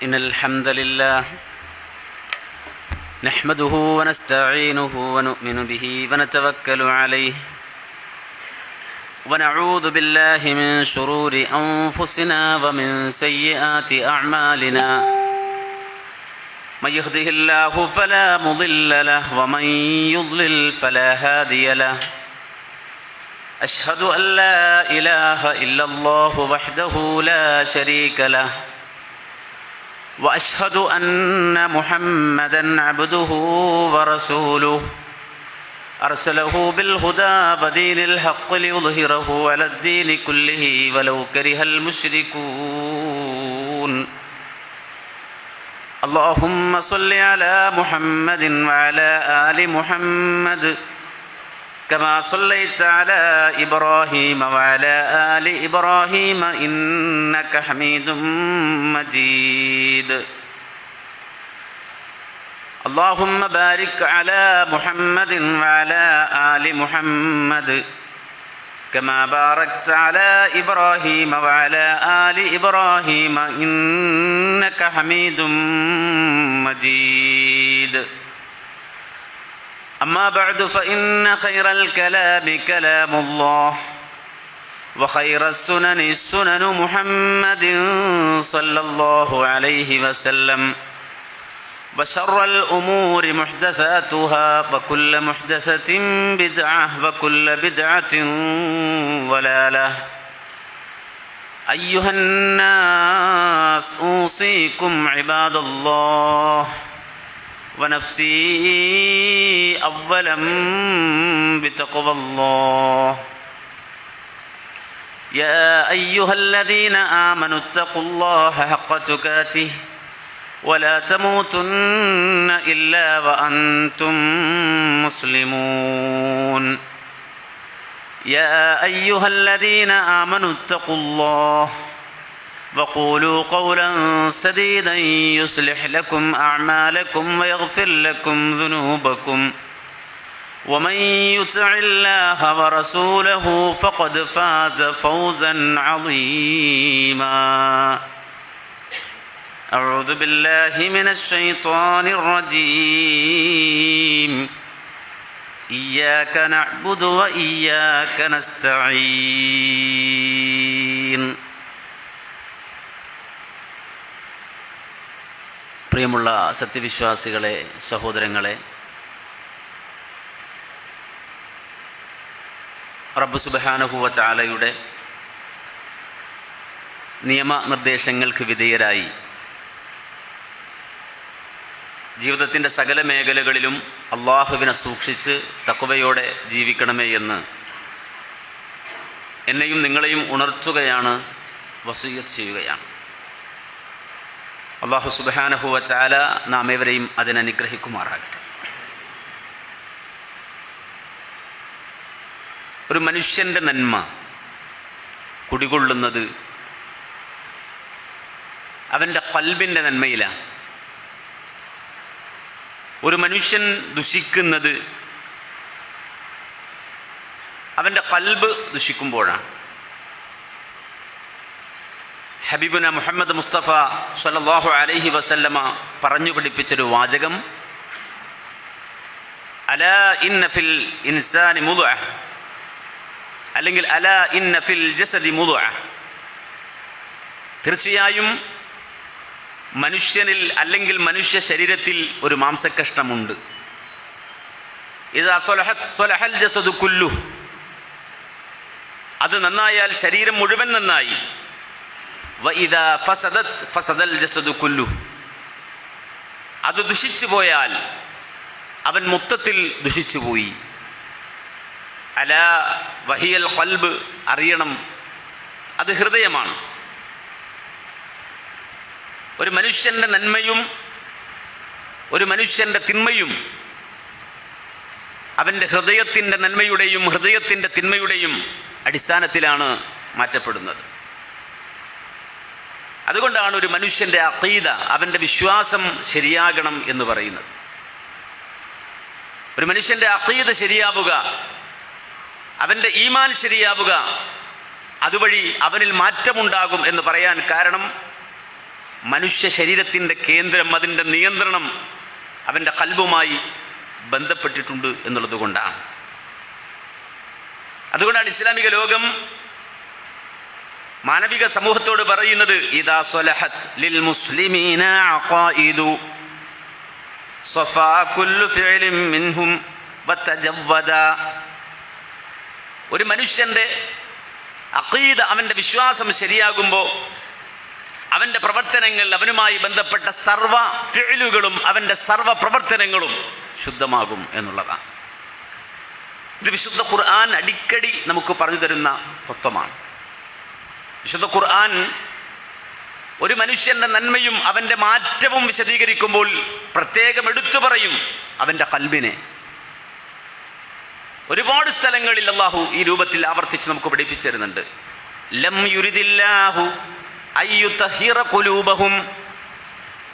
إن الحمد لله نحمده ونستعينه ونؤمن به ونتوكل عليه ونعوذ بالله من شرور أنفسنا ومن سيئات أعمالنا من يهده الله فلا مضل له ومن يضلل فلا هادي له أشهد أن لا إله إلا الله وحده لا شريك له وأشهد أن محمدًا عبده ورسوله أرسله بالهدى ودين الحق ليظهره على الدين كله ولو كره المشركون اللهم صل على محمد وعلى آل محمد كما صليت على إبراهيم وعلى آل إبراهيم إنك حميد مجيد اللهم بارك على محمد وعلى آل محمد كما باركت على إبراهيم وعلى آل إبراهيم إنك حميد مجيد أما بعد فإن خير الكلام كلام الله وخير السنن سنن محمد صلى الله عليه وسلم وشر الأمور محدثاتها وكل محدثة بدعة وكل بدعة ضلالة أيها الناس أوصيكم عباد الله ونفسي أولا بتقوى الله يا أيها الذين آمنوا اتقوا الله حق تقاته ولا تموتن إلا وأنتم مسلمون يا أيها الذين آمنوا اتقوا الله وقولوا قولا سديدا يصلح لكم أعمالكم ويغفر لكم ذنوبكم ومن يطع الله ورسوله فقد فاز فوزا عظيما أعوذ بالله من الشيطان الرجيم إياك نعبد وإياك نستعين പ്രിയമുള്ള സത്യവിശ്വാസികളെ, സഹോദരങ്ങളെ, റബ്ബ് സുബ്ഹാനഹു വ തആലയുടെ നിയമനിർദ്ദേശങ്ങൾക്ക് വിധേയരായി ജീവിതത്തിൻ്റെ സകല മേഖലകളിലും അള്ളാഹുവിനെ സൂക്ഷിച്ച് തഖ്വയോടെ ജീവിക്കണമേ എന്ന് എന്നെയും നിങ്ങളെയും ഉണർത്തുകയാണ്, വസിയ്യത്ത് ചെയ്യുകയാണ്. അല്ലാഹു സുബ്ഹാനഹു വ തആല നാം ഏവരെയും അതിനനുഗ്രഹിക്കുമാറാകട്ടെ. ഒരു മനുഷ്യൻ്റെ നന്മ കുടികൊള്ളുന്നത് അവൻ്റെ ഖൽബിൻ്റെ നന്മയിലാണ്. ഒരു മനുഷ്യൻ ദുഷിക്കുന്നത് അവൻ്റെ ഖൽബ് ദുഷിക്കുമ്പോഴാണ്. ഹബീബുന മുഹമ്മദ് മുസ്തഫ സ്വല്ലല്ലാഹു അലൈഹി വസല്ലമ പറഞ്ഞു പഠിപ്പിച്ചൊരു വാചകം, അലാ ഇന്ന ഫിൽ ഇൻസാനി മുദ്അ, അല്ലെങ്കിൽ അലാ ഇന്ന ഫിൽ ജസദി മുദ്അ, തീർച്ചയായും മനുഷ്യനിൽ അല്ലെങ്കിൽ മനുഷ്യ ശരീരത്തിൽ ഒരു മാംസകഷ്ണമുണ്ട്. ഇദാ സ്വലഹത് സ്വലഹൽ ജസദു കുല്ലുഹു, അത് നന്നായാൽ ശരീരം മുഴുവൻ നന്നായി. വഇദാ ഫസദത് ഫസദൽ ജസദു കുല്ലുഹു, അത് ദുഷിച്ചു പോയാൽ അവൻ മൊത്തത്തിൽ ദുഷിച്ചുപോയി. അലാ വഹിയൽ ഖൽബ്, അറിയണം, അത് ഹൃദയമാണ്. ഒരു മനുഷ്യൻ്റെ നന്മയും ഒരു മനുഷ്യൻ്റെ തിന്മയും അവൻ്റെ ഹൃദയത്തിൻ്റെ നന്മയുടെയും ഹൃദയത്തിൻ്റെ തിന്മയുടെയും അടിസ്ഥാനത്തിലാണ് മാറ്റപ്പെടുന്നത്. അതുകൊണ്ടാണ് ഒരു മനുഷ്യൻ്റെ അഖീദ, അവൻ്റെ വിശ്വാസം ശരിയാകണം എന്ന് പറയുന്നത്. ഒരു മനുഷ്യൻ്റെ അഖീദ ശരിയാവുക, അവൻ്റെ ഈമാൻ ശരിയാവുക, അതുവഴി അവനിൽ മാറ്റമുണ്ടാകും എന്ന് പറയാൻ കാരണം മനുഷ്യ ശരീരത്തിൻ്റെ കേന്ദ്രം, അതിൻ്റെ നിയന്ത്രണം അവൻ്റെ ഖൽബുമായി ബന്ധപ്പെട്ടിട്ടുണ്ട് എന്നുള്ളത് കൊണ്ടാണ്. അതുകൊണ്ടാണ് ഇസ്ലാമിക ലോകം മാനവിക സമൂഹത്തോട് പറയുന്നത്, ഇദാ സ്വലഹത് ലിൽ മുസ്ലിമീന അഖായിദു സ്വഫാ കുല്ലു ഫിഅലിൻ മിൻഹും വതജവദ. ഒരു മനുഷ്യൻ്റെ അഖീദ, അവൻ്റെ വിശ്വാസം ശരിയാകുമ്പോൾ അവൻ്റെ പ്രവർത്തനങ്ങൾ, അവനുമായി ബന്ധപ്പെട്ട സർവ്വ ഫിഅലുകളും അവൻ്റെ സർവ്വ പ്രവർത്തനങ്ങളും ശുദ്ധമാകും എന്നുള്ളതാണ്. ഇത് വിശുദ്ധ ഖുർആൻ അടിക്കടി നമുക്ക് പറഞ്ഞു തരുന്ന തത്വമാണ്. വിശുദ്ധ ഖുർആൻ ഒരു മനുഷ്യൻ്റെ നന്മയും അവൻ്റെ മാറ്റവും വിശദീകരിക്കുമ്പോൾ പ്രത്യേകം എടുത്തു പറയും അവൻ്റെ ഖൽബിനെ. ഒരുപാട് സ്ഥലങ്ങളിൽ അല്ലാഹു ഈ രൂപത്തിൽ ആവർത്തിച്ച് നമുക്ക് പഠിപ്പിച്ചു തരുന്നുണ്ട്. ലം യുരിദില്ലാഹു അയ്യുതഹിറ ഖുലൂബഹും.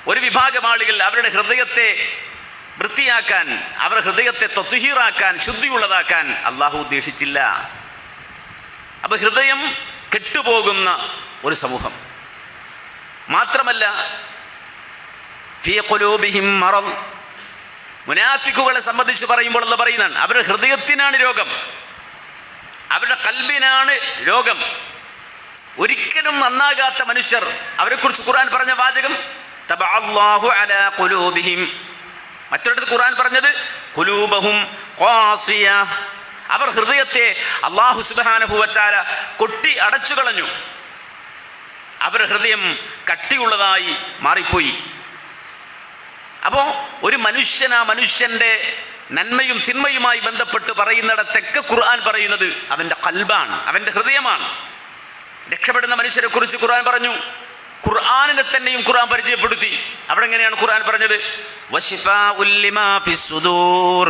ഒരു വിഭാഗം ആളുകൾ അവരുടെ ഹൃദയത്തെ വൃത്തിയാക്കാൻ, അവരുടെ ഹൃദയത്തെ തത്വഹീറാക്കാൻ, ശുദ്ധിയുള്ളതാക്കാൻ അല്ലാഹു ഉദ്ദേശിച്ചില്ല. അപ്പോൾ ഹൃദയം കെട്ടുപോകുന്ന ഒരു സമൂഹം. മാത്രമല്ല ഫീ ഖുലൂബിഹിം മറദ്. മുനാഫിക്കുകളെ സംബന്ധിച്ച് പറയുമ്പോൾ അല്ലാഹു പറയുന്നതാണ്, അവരുടെ ഹൃദയത്തിനാണ് രോഗം, അവരുടെ ഖൽബിനാണ് രോഗം. ഒരിക്കലും നന്നാകാത്ത മനുഷ്യർ, അവരെക്കുറിച്ച് ഖുർആൻ പറഞ്ഞ വാചകം തബഅല്ലാഹു അലാ ഖുലൂബിഹിം. മറ്റൊരിടത്ത് ഖുർആൻ പറഞ്ഞത് ഖുലൂബഹും ഖാസിയ. അവർ ഹൃദയത്തെ അല്ലാഹു സുബ്ഹാനഹു വ തആല കൊട്ടി അടച്ചു കളഞ്ഞു. അവരുടെ ഹൃദയം കട്ടിയുള്ളതായി മാറിപ്പോയി. അപ്പോൾ ഒരു മനുഷ്യൻ ആ മനുഷ്യൻ്റെ നന്മയും തിന്മയുമായി ബന്ധപ്പെട്ട് പറയുന്നിടത്തൊക്കെ ഖുർആൻ പറയുന്നത് അവൻ്റെ ഖൽബാണ്, അവൻ്റെ ഹൃദയമാണ്. രക്ഷപ്പെടുന്ന മനുഷ്യരെ കുറിച്ച് ഖുർആൻ പറഞ്ഞു. ഖുർആനിനെ തന്നെയും ഖുർആൻ പരിചയപ്പെടുത്തി. അവിടെ എങ്ങനെയാണ് ഖുർആൻ പറഞ്ഞത്? വശിഫാഉൽ ലിമാ ഫിസ്സുദൂർ.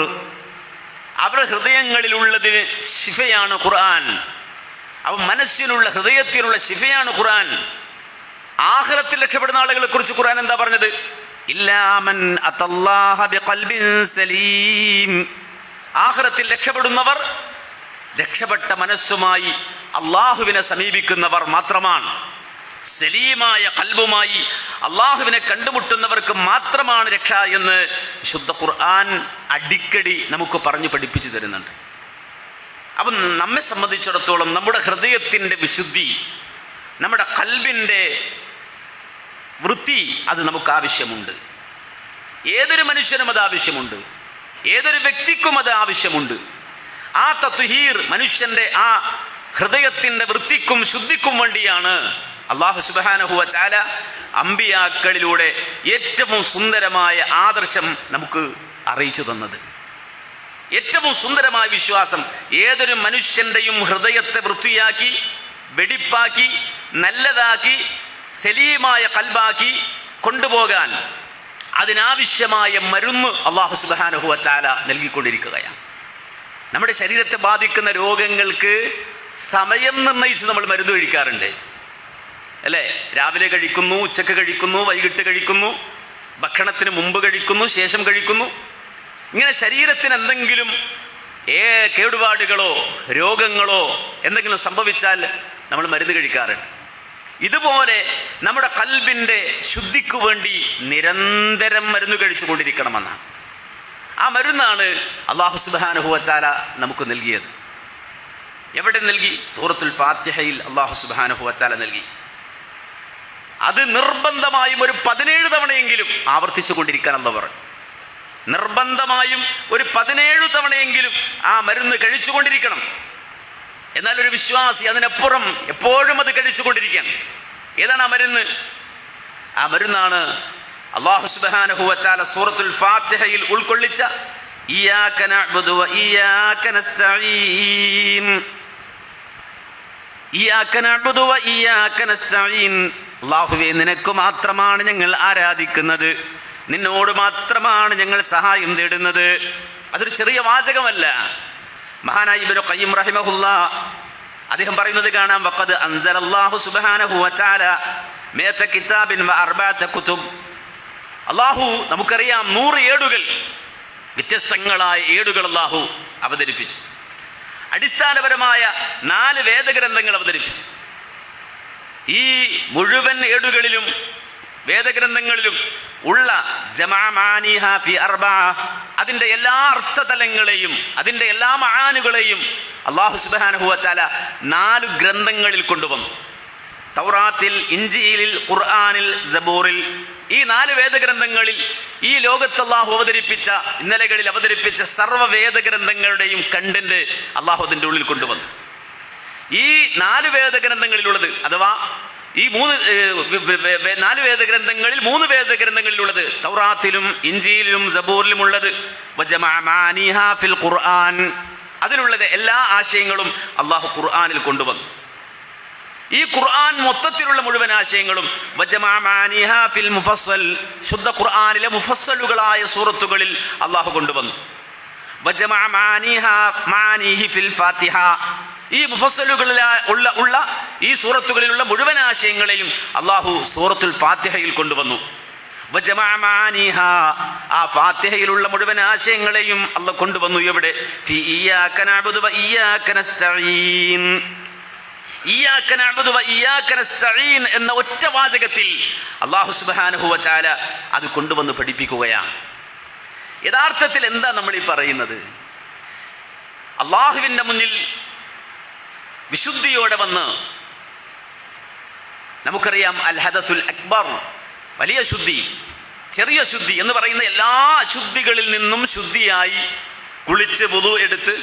അവരുടെ ഹൃദയങ്ങളിലുള്ളതിന് ശിഫയാണ് ഖുർആൻ. അവൻ മനസ്സിനുള്ള, ഹൃദയത്തിനുള്ള ശിഫയാണ് ഖുർആൻ. ആഖിറത്തിൽ രക്ഷപ്പെടുന്ന ആളുകളെ കുറിച്ച് ഖുർആൻ എന്താ പറഞ്ഞത്? ഇല്ലാ മൻ അതല്ലാഹ ബിഖൽബിൻ സലീം. ആഖിറത്തിൽ രക്ഷപ്പെടുന്നവർ രക്ഷപ്പെട്ട മനസ്സുമായി അള്ളാഹുവിനെ സമീപിക്കുന്നവർ മാത്രമാണ്. സലീമായ ഖൽബുമായി അള്ളാഹുവിനെ കണ്ടുമുട്ടുന്നവർക്ക് മാത്രമാണ് രക്ഷ എന്ന് വിശുദ്ധ ഖുർആൻ അടിക്കടി നമുക്ക് പറഞ്ഞു പഠിപ്പിച്ചു തരുന്നുണ്ട്. അപ്പം നമ്മെ സംബന്ധിച്ചിടത്തോളം നമ്മുടെ ഹൃദയത്തിൻ്റെ വിശുദ്ധി, നമ്മുടെ ഖൽബിൻ്റെ വൃത്തി, അത് നമുക്ക് ആവശ്യമുണ്ട്. ഏതൊരു മനുഷ്യനും അത് ആവശ്യമുണ്ട്, ഏതൊരു വ്യക്തിക്കും അത് ആവശ്യമുണ്ട്. ആ തത്വഹീർ, മനുഷ്യൻ്റെ ആ ഹൃദയത്തിൻ്റെ വൃത്തിക്കും ശുദ്ധിക്കും വേണ്ടിയാണ് അല്ലാഹു സുബ്ഹാനഹു വ തആല അമ്പിയാക്കളിലൂടെ ഏറ്റവും സുന്ദരമായ ആദർശം നമുക്ക് അറിയിച്ചു തന്നത്. ഏറ്റവും സുന്ദരമായ വിശ്വാസം, ഏതൊരു മനുഷ്യൻ്റെയും ഹൃദയത്തെ വൃത്തിയാക്കി, വെടിപ്പാക്കി, നല്ലതാക്കി, സലീമായ ഖൽബാക്കി കൊണ്ടുപോകാൻ അതിനാവശ്യമായ മരുന്ന് അല്ലാഹു സുബ്ഹാനഹു വ തആല നൽകിക്കൊണ്ടിരിക്കുകയാണ്. നമ്മുടെ ശരീരത്തെ ബാധിക്കുന്ന രോഗങ്ങൾക്ക് സമയം നിർണയിച്ച് നമ്മൾ മരുന്ന് കഴിക്കാറുണ്ട്, അല്ലേ? രാവിലെ കഴിക്കുന്നു, ഉച്ചക്ക് കഴിക്കുന്നു, വൈകിട്ട് കഴിക്കുന്നു, ഭക്ഷണത്തിന് മുമ്പ് കഴിക്കുന്നു, ശേഷം കഴിക്കുന്നു. ഇങ്ങനെ ശരീരത്തിന് എന്തെങ്കിലും കേടുപാടുകളോ രോഗങ്ങളോ എന്തെങ്കിലും സംഭവിച്ചാൽ നമ്മൾ മരുന്ന് കഴിക്കാറുണ്ട്. ഇതുപോലെ നമ്മുടെ ഖൽബിൻ്റെ ശുദ്ധിക്ക് വേണ്ടി നിരന്തരം മരുന്ന് കഴിച്ചു കൊണ്ടിരിക്കണമെന്നാണ്. ആ മരുന്നാണ് അല്ലാഹു സുബ്ഹാനഹു വ തആല നമുക്ക് നൽകിയത്. എവിടെ നൽകി? സൂറത്തുൽ ഫാത്തിഹയിൽ അല്ലാഹു സുബ്ഹാനഹു വ തആല നൽകി. അത് നിർബന്ധമായും ഒരു 17 തവണയെങ്കിലും ആവർത്തിച്ചു കൊണ്ടിരിക്കാൻ അല്ലാഹു പറഞ്ഞു. നിർബന്ധമായും ഒരു 17 തവണയെങ്കിലും ആ മരുന്ന് കഴിച്ചുകൊണ്ടിരിക്കണം. എന്നാൽ ഒരു വിശ്വാസി അതിനപ്പുറം എപ്പോഴും അത് കഴിച്ചുകൊണ്ടിരിക്കുകയാണ്. ഏതാണ് ആ മരുന്ന്? ആ മരുന്നാണ് അല്ലാഹു സുബ്ഹാനഹു വ തആല സൂറത്തുൽ ഫാത്തിഹയിൽ ഉൾക്കൊള്ളിച്ച ഇയ്യാക നഅ്ബുദു വ ഇയ്യാക നസ്തഈൻ. ഇയ്യാക നഅ്ബുദു വ ഇയ്യാക നസ്തഈൻ. അല്ലാഹുവേ, നിനക്ക് മാത്രമാണ് ഞങ്ങൾ ആരാധിക്കുന്നത്, നിന്നോട് മാത്രമാണ് ഞങ്ങൾ സഹായം തേടുന്നത്. അതൊരു ചെറിയ വാചകമല്ല. മഹാനായ ഇബ്നു ഖയ്യിം റഹിമഹുല്ലാഹ് അദ്ദേഹം പറയുന്നത് കാണാം, വഖദ് അൻസലല്ലാഹു സുബ്ഹാനഹു വ തആല മിഅത കിതാബിൻ വ അർബഅത കുതുബ്. അല്ലാഹു, നമുക്കറിയാം, 100 ഏടുകൾ, വ്യത്യസ്തങ്ങളായ ഏടുകൾ അല്ലാഹു അവതരിപ്പിച്ചു. അടിസ്ഥാനപരമായ 4 വേദഗ്രന്ഥങ്ങൾ അവതരിപ്പിച്ചു. ഈ മുഴുവൻ ഏടുകളിലും വേദഗ്രന്ഥങ്ങളിലും ഉള്ള അതിൻ്റെ എല്ലാ അർത്ഥതലങ്ങളെയും അതിൻ്റെ എല്ലാ മആനുകളെയും അല്ലാഹു സുബ്ഹാനഹു വ തആല 4 ഗ്രന്ഥങ്ങളിൽ കൊണ്ടുവന്നു. തൗറാത്തിൽ, ഇൻജീലിൽ, ഖുർആനിൽ, സബൂറിൽ. ഈ 4 വേദഗ്രന്ഥങ്ങളിൽ ഈ ലോകത്ത് അല്ലാഹു അവതരിപ്പിച്ച, ഇന്നലകളിൽ അവതരിപ്പിച്ച സർവ്വ വേദഗ്രന്ഥങ്ങളുടെയും കണ്ടന്റ് അല്ലാഹു അതിൻ്റെ ഉള്ളിൽ കൊണ്ടുവന്നു. ഈ 4 വേദഗ്രന്ഥങ്ങളിലുള്ളത്, അഥവാ ഈ 4 വേദഗ്രന്ഥങ്ങളിൽ 3 വേദഗ്രന്ഥങ്ങളിലുള്ളത് തൗറാത്തിലും ഇൻജീലിലും സബൂറിലും ഉള്ളത് ഫിൽ ഖുർആൻ, അതിലുള്ളത് എല്ലാ ആശയങ്ങളും അല്ലാഹു ഖുർആനിൽ കൊണ്ടുവന്നു. ഈ ഖുർആൻ മൊത്തത്തിലുള്ള മുഴുവൻ ആശയങ്ങളും ഫിൽ മുഫസ്സൽ, ശുദ്ധ ഖുർആനിലെ മുഫസ്സലുകളായ സൂറത്തുകളിൽ അല്ലാഹു കൊണ്ടുവന്നു. ഫിൽ ഫാത്തിഹ, ഈ മുഫസ്സലുകളിൽ ഉള്ള ഈ സൂറത്തുകളിലുള്ള മുഴുവൻ ആശയങ്ങളെയും അല്ലാഹു സൂറത്തുൽ ഫാത്തിഹയിൽ കൊണ്ടുവന്നു. ആ ഫാത്തിഹയിലുള്ള മുഴുവൻ ആശയങ്ങളെയും അല്ലാഹു കൊണ്ടുവന്നു. എവിടെ? ഫി ഇയ്യാക നഅ്ബുദു വ ഇയ്യാക നസ്തഈൻ. ഇയ്യാക നഅ്ബുദു വ ഇയ്യാക നസ്തഈൻ എന്ന ഒറ്റ വാചകത്തിൽ അല്ലാഹു സുബ്ഹാനഹു വ തആല അത് കൊണ്ടുവന്ന് പഠിപ്പിക്കുകയാണ്. യഥാർത്ഥത്തിൽ എന്താ നമ്മൾ ഈ പറയുന്നത്? അല്ലാഹുവിൻ്റെ മുന്നിൽ വിശുദ്ധിയോടെ വന്ന്, നമുക്കറിയാം അൽ ഹദത്തുൽ അക്ബർ, വലിയ ശുദ്ധി, ചെറിയ ശുദ്ധി എന്ന് പറയുന്ന എല്ലാ അശുദ്ധികളിൽ നിന്നും ശുദ്ധിയായി കുളിച്ച് വുളു എടുത്ത്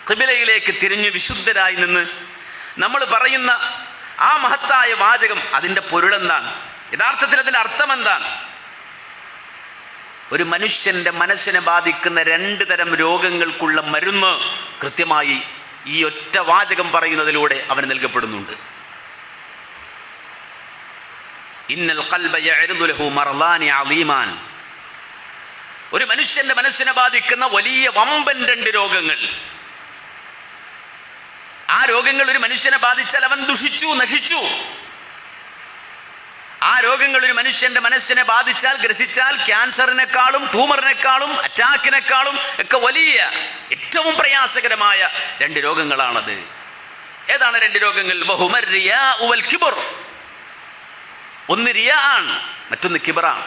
ഖിബലയിലേക്ക് തിരിഞ്ഞ് വിശുദ്ധരായി നിന്ന് നമ്മൾ പറയുന്ന ആ മഹത്തായ വാചകം, അതിൻ്റെ പൊരുളെന്താണ്? യഥാർത്ഥത്തിൽ അതിൻ്റെ അർത്ഥം എന്താണ്? ഒരു മനുഷ്യൻ്റെ മനസ്സിനെ ബാധിക്കുന്ന 2 തരം രോഗങ്ങൾക്കുള്ള മരുന്ന് കൃത്യമായി ഈ ഒറ്റ വാചകം പറയുന്നതിലൂടെ അവന് നൽകപ്പെടുന്നുണ്ട്. ഇന്നൽ ഖൽബ യഅ്റുദു ലഹു മർളാനി അളീമാൻ. ഒരു മനുഷ്യന്റെ മനസ്സിനെ ബാധിക്കുന്ന വലിയ വമ്പൻ 2 രോഗങ്ങൾ. ആ രോഗങ്ങൾ ഒരു മനുഷ്യനെ ബാധിച്ചാൽ അവൻ ദുഷിച്ചു, നശിച്ചു. ആ രോഗങ്ങൾ ഒരു മനുഷ്യന്റെ മനസ്സിനെ ബാധിച്ചാൽ, ഗ്രസിച്ചാൽ, ക്യാൻസറിനേക്കാളും ട്യൂമറിനേക്കാളും അറ്റാക്കിനേക്കാളും ഒക്കെ വലിയ, ഏറ്റവും പ്രയാസകരമായ 2 രോഗങ്ങളാണത്. ഏതാണ് 2 രോഗങ്ങൾ? വഹുമർ റിയാഉ വൽ കിബ്ർ. ഒന്ന് റിയാ ആണ്, മറ്റൊന്ന് കിബ്റാണ്.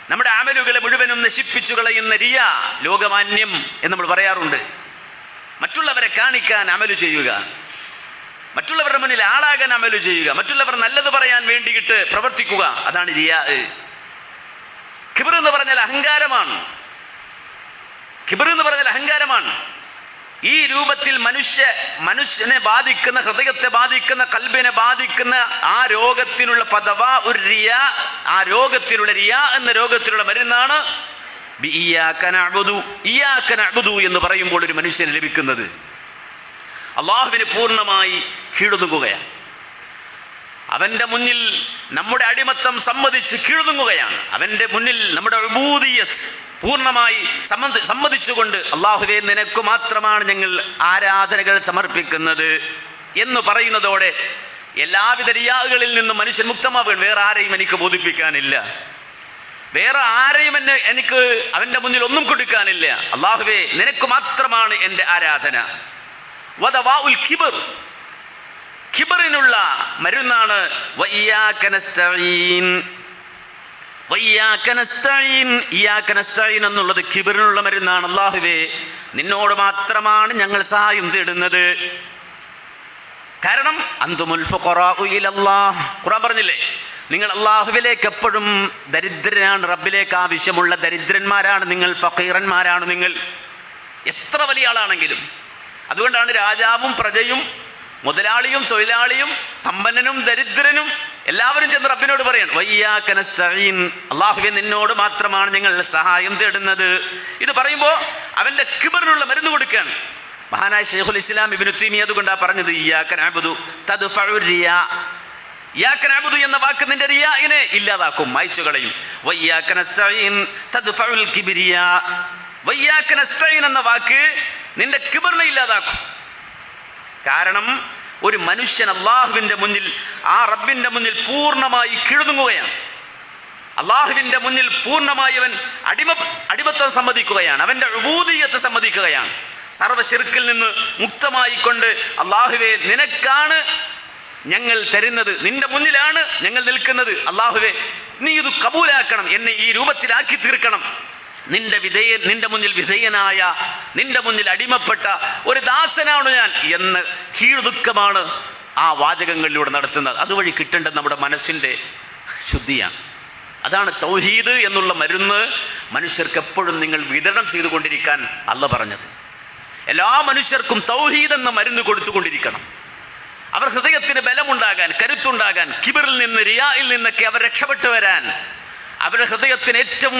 നമ്മുടെ അമലുകളെ മുഴുവനും നശിപ്പിച്ചു കളയുന്ന റിയാ, ലോകമാന്യം എന്ന് നമ്മൾ പറയാറുണ്ട്. മറ്റുള്ളവരെ കാണിക്കാൻ അമലു ചെയ്യുക, മറ്റുള്ളവരുടെ മുന്നിൽ ആളാകാൻ അമലു ചെയ്യുക, മറ്റുള്ളവർ നല്ലത് പറയാൻ വേണ്ടിയിട്ട് പ്രവർത്തിക്കുക, അതാണ് റിയാ. കിബ്ർ എന്ന് പറഞ്ഞാൽ അഹങ്കാരമാണ്. കിബ്ർ എന്ന് പറഞ്ഞാൽ അഹങ്കാരമാണ്. ഈ രൂപത്തിൽ മനുഷ്യനെ ബാധിക്കുന്ന, ഹൃദയത്തെ ബാധിക്കുന്ന, കൽബിനെ ബാധിക്കുന്ന ആ രോഗത്തിനുള്ള ഫദവാ ഉർ റിയാ, ആ രോഗത്തിനുള്ള റിയാ എന്ന രോഗത്തിലുള്ള മരുന്നാണ് ഇയ്യാക നഅ്ബുദു. ഇയ്യാക നഅ്ബുദു എന്ന് പറയുമ്പോൾ ഒരു മനുഷ്യന് ലഭിക്കുന്നത് അല്ലാഹുവിനെ പൂർണ്ണമായി കീഴൊതുങ്ങുകയാണ്. അവൻ്റെ മുന്നിൽ നമ്മുടെ അടിമത്തം സമ്മതിച്ച് കീഴൊതുങ്ങുകയാണ്. അവൻ്റെ മുന്നിൽ നമ്മുടെ ഉബൂദിയ്യത്ത് പൂർണ്ണമായി സമ്മതിച്ചുകൊണ്ട് അല്ലാഹുവേ നിനക്ക് മാത്രമാണ് ഞങ്ങൾ ആരാധനകൾ സമർപ്പിക്കുന്നത് എന്ന് പറയുന്നതോടെ എല്ലാവിധ റിയാകളിൽ നിന്നും മനുഷ്യൻ മുക്തമാവുകയാണ്. വേറെ ആരെയും എനിക്ക് ബോധിപ്പിക്കാനില്ല, വേറെ ആരെയും എനിക്ക് അവൻ്റെ മുന്നിൽ ഒന്നും കൊടുക്കാനില്ല. അല്ലാഹുവേ നിനക്ക് മാത്രമാണ് എൻ്റെ ആരാധന. വദവാഉൽ കിബ്ർ, കിബ്റിനുള്ള മരുന്നാണ് വഇയ്യാക നസ്തഈൻ. വഇയ്യാക നസ്തഈൻ, ഇയ്യാക നസ്തഈൻ എന്നുള്ളത് കിബ്റിനുള്ള മരുന്നാണ്. അല്ലാഹുവേ നിന്നോട് മാത്രമാണ് ഞങ്ങൾ സഹായം തേടുന്നത്. കാരണം അന്തുമുൽ ഫുഖറാഉ ഇലല്ലാഹ്, ഖുർആൻ പറഞ്ഞില്ലേ, നിങ്ങൾ അല്ലാഹുവിലേക്ക് എപ്പോഴും ദരിദ്രനാണ്, റബ്ബിലേക്ക് ആവശ്യമുള്ള ദരിദ്രന്മാരാണ് നിങ്ങൾ, ഫഖീറന്മാരാണ് നിങ്ങൾ, എത്ര വലിയ ആളാണെങ്കിലും. അതുകൊണ്ടാണ് രാജാവും പ്രജയും മുതലാളിയും തൊഴിലാളിയും സമ്പന്നനും ദരിദ്രനും എല്ലാവരും ചെന്ന് റബ്ബിനോട് പറയാണ് വഇയ്യാക നസ്തഈൻ, അല്ലാഹുവേ നിന്നോട് മാത്രമാണ് ഞങ്ങൾ സഹായം തേടുന്നത്. ഇത് പറയുമ്പോൾ അവൻ്റെ കിബ്റിനുള്ള മരുന്ന് കൊടുക്കുകയാണ്. മഹാനായ ശൈഖുൽ ഇസ്ലാം ഇബ്നു തൈമിയ്യ അതുകൊണ്ടാണ് പറഞ്ഞത് ഇയ്യാക നഅ്ബുദു തദ്ഫഉ റിയാ. ഇയ്യാക നഅ്ബുദു എന്ന വാക്ക് നിന്റെ റിയാഇനെ ഇല്ലാതാക്കും, മായ്ച്ചു കളയും. വഇയ്യാക നസ്തഈൻ തദ്ഫഉൽ കിബ്രിയാ. വഇയ്യാക നസ്തഈൻ എന്ന വാക്ക് നിന്റെ കിബ്റിനെ ഇല്ലാതാക്കും. കാരണം ഒരു മനുഷ്യൻ അള്ളാഹുവിൻ്റെ മുന്നിൽ, ആ റബ്ബിൻ്റെ മുന്നിൽ പൂർണ്ണമായി കീഴൊതുങ്ങുകയാണ്. അള്ളാഹുവിൻ്റെ മുന്നിൽ പൂർണ്ണമായി അവൻ അടിമത്വം സമ്മതിക്കുകയാണ്, അവൻ്റെ ഉബൂദിയ്യത്ത് സമ്മതിക്കുകയാണ്. സർവ്വ ശിർക്കിൽ നിന്ന് മുക്തമായിക്കൊണ്ട് അള്ളാഹുവേ നിനക്കാണ് ഞങ്ങൾ തരുന്നത്, നിന്റെ മുന്നിലാണ് ഞങ്ങൾ നിൽക്കുന്നത്. അല്ലാഹുവേ, നീ ഇത് കബൂലാക്കണം, എന്നെ ഈ രൂപത്തിലാക്കി തീർക്കണം. നിന്റെ മുന്നിൽ വിധേയനായ, നിന്റെ മുന്നിൽ അടിമപ്പെട്ട ഒരു ദാസനാണ് ഞാൻ എന്ന് കീഴ്ദുഃഖമാണ് ആ വാചകങ്ങളിലൂടെ നടത്തുന്നത്. അതുവഴി കിട്ടേണ്ടത് നമ്മുടെ മനസ്സിൻ്റെ ശുദ്ധിയാണ്. അതാണ് തൗഹീദ് എന്നുള്ള മരുന്ന് മനുഷ്യർക്ക് എപ്പോഴും നിങ്ങൾ വിതരണം ചെയ്തുകൊണ്ടിരിക്കാൻ അല്ലാഹു പറഞ്ഞത്. എല്ലാ മനുഷ്യർക്കും തൗഹീദ് എന്ന മരുന്ന് കൊടുത്തുകൊണ്ടിരിക്കണം. അവർ ഹൃദയത്തിന് ബലമുണ്ടാകാൻ, കരുത്തുണ്ടാകാൻ, കിബറിൽ നിന്ന്, റിയായിൽ നിന്നൊക്കെ അവർ രക്ഷപ്പെട്ടു വരാൻ, അവരുടെ ഹൃദയത്തിന് ഏറ്റവും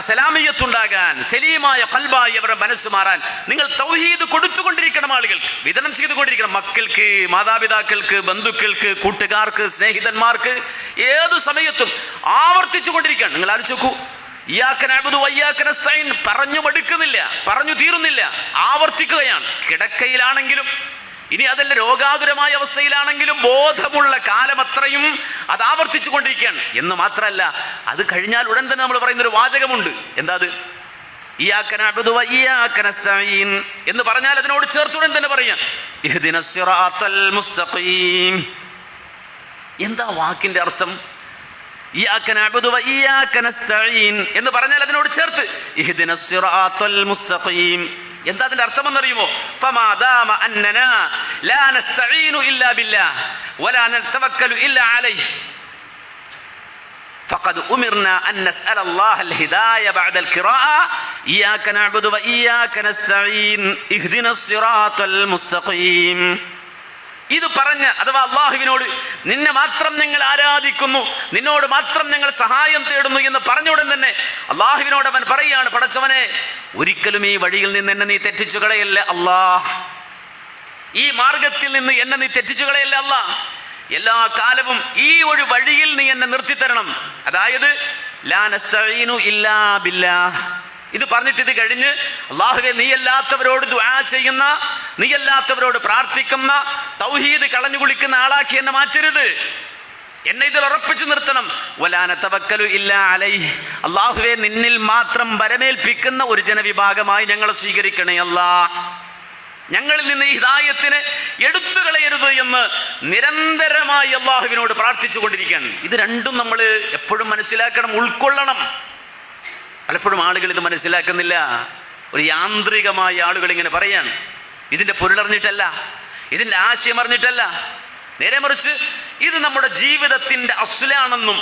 സലാമിയത്തുണ്ടാകാൻ, സലീമായ ഖൽബായി അവരുടെ മനസ്സ് മാറാൻ നിങ്ങൾ തൗഹീദ് കൊടുത്തുകൊണ്ടിരിക്കണം. ആളുകൾക്ക് വിതരണം ചെയ്തുകൊണ്ടിരിക്കണം. മക്കൾക്ക്, മാതാപിതാക്കൾക്ക്, ബന്ധുക്കൾക്ക്, കൂട്ടുകാർക്ക്, സ്നേഹിതന്മാർക്ക് ഏതു സമയത്തും ആവർത്തിച്ചു കൊണ്ടിരിക്കുകയാണ്. നിങ്ങൾ ആലോചിച്ച് നോക്കൂ, ഇയ്യാക നഅ്ബുദു വഇയ്യാക നസ്തഈൻ പറഞ്ഞു മടുക്കുന്നില്ല, പറഞ്ഞു തീരുന്നില്ല, ആവർത്തിക്കുകയാണ്. കിടക്കയിലാണെങ്കിലും, ഇനി അതല്ല രോഗാതുരമായ അവസ്ഥയിലാണെങ്കിലും ബോധമുള്ള കാലം അത്രയും അത് ആവർത്തിച്ചു കൊണ്ടിരിക്കുകയാണ്. എന്ന് മാത്രമല്ല, അത് കഴിഞ്ഞാൽ ഉടൻ തന്നെ നമ്മൾ പറയുന്നൊരു വാചകമുണ്ട്. എന്താ അത്? ഇയ്യാക നഅ്ബുദു വഇയ്യാക നസ്തഈൻ എന്ന് പറഞ്ഞാൽ അതിനോട് ചേർത്തുടൻ തന്നെ പറയാം, ഇഹ്ദിനസ് സിറാത്തൽ മുസ്തഖീം. എന്താ വാക്കിന്റെ അർത്ഥം? ഇയ്യാക നഅ്ബുദു വഇയ്യാക നസ്തഈൻ എന്ന് പറഞ്ഞാൽ അതിനോട് ചേർത്ത് ഇഹ്ദിനസ് സിറാത്തൽ മുസ്തഖീം. എന്താ അതിന്റെ അർത്ഥമെന്നറിയുമോ? ഫമാ ദാമ അന്നനാ ലാ നസ്തഈനു ഇല്ലാ ബില്ലാഹ് വലാ നതവക്കലു ഇല്ലാ അലൈഹി ഫഖദ് ഉമിർനാ അൻ നസ്അലല്ലാഹൽ ഹിദായ ബഅദൽ ഖിറാഅ ഇയ്യാക നഅ്ബുദു വഇയ്യാക നസ്തഈൻ ഇഹ്ദിനസ് സിറാത്തൽ മുസ്തഖീം. ഇത് പറഞ്ഞ, അഥവാ അള്ളാഹുവിനോട് നിന്നെ മാത്രം ഞങ്ങൾ ആരാധിക്കുന്നു, നിന്നോട് മാത്രം ഞങ്ങൾ സഹായം തേടുന്നു എന്ന് പറഞ്ഞുടൻ തന്നെ അള്ളാഹുവിനോട് അവൻ പറയുകയാണ്, പടച്ചവനെ, ഒരിക്കലും ഈ വഴിയിൽ നിന്ന് എന്നെ നീ തെറ്റിച്ചു കളയല്ല അല്ലാഹ്, ഈ മാർഗത്തിൽ നിന്ന് എന്നെ നീ തെറ്റിച്ചു കളയല്ല അല്ലാഹ്, എല്ലാ കാലവും ഈ ഒരു വഴിയിൽ നീ എന്നെ നിർത്തിത്തരണം. അതായത് ലാ നസ്തഈനു ഇല്ലാ ബില്ലാഹ്. ഇത് പറഞ്ഞിട്ട് ഇത് കഴിഞ്ഞ് അല്ലാഹുവേ, നീയല്ലാത്തവരോട് ദുആ ചെയ്യുന്ന, നീയല്ലാത്തവരോട് പ്രാർത്ഥിക്കുന്ന, തൗഹീദ് കളഞ്ഞു കുളിക്കുന്ന ആളാക്കി എന്നെ മാറ്റരുത്, എന്നെ ഇതിൽ ഉറപ്പിച്ചു നിർത്തണം. വലാ നതവക്കലു ഇല്ലാ അലൈഹി. അല്ലാഹുവേ, നിന്നിൽ മാത്രം ബരമേൽപ്പിക്കുന്ന ഒരു ജനവിഭാഗമായി ഞങ്ങളെ സ്വീകരിക്കണേ അല്ലാഹ്. ഞങ്ങളിൽ നിന്ന് ഈ ഹിദായത്തിനെ എടുത്തു കളയരുത് എന്ന് നിരന്തരമായി അല്ലാഹുവിനോട് പ്രാർത്ഥിച്ചു കൊണ്ടിരിക്കുകയാണ്. ഇത് രണ്ടും നമ്മൾ എപ്പോഴും മനസ്സിലാക്കണം, ഉൾക്കൊള്ളണം. പലപ്പോഴും ആളുകൾ ഇത് മനസ്സിലാക്കുന്നില്ല. ഒരു യാന്ത്രികമായ ആളുകൾ ഇങ്ങനെ പറയാൻ, ഇതിൻ്റെ പൊരുളറിഞ്ഞിട്ടല്ല, ഇതിൻ്റെ ആശയം അറിഞ്ഞിട്ടല്ല, നേരെ മറിച്ച് ഇത് നമ്മുടെ ജീവിതത്തിൻ്റെ അസ്ലാണെന്നും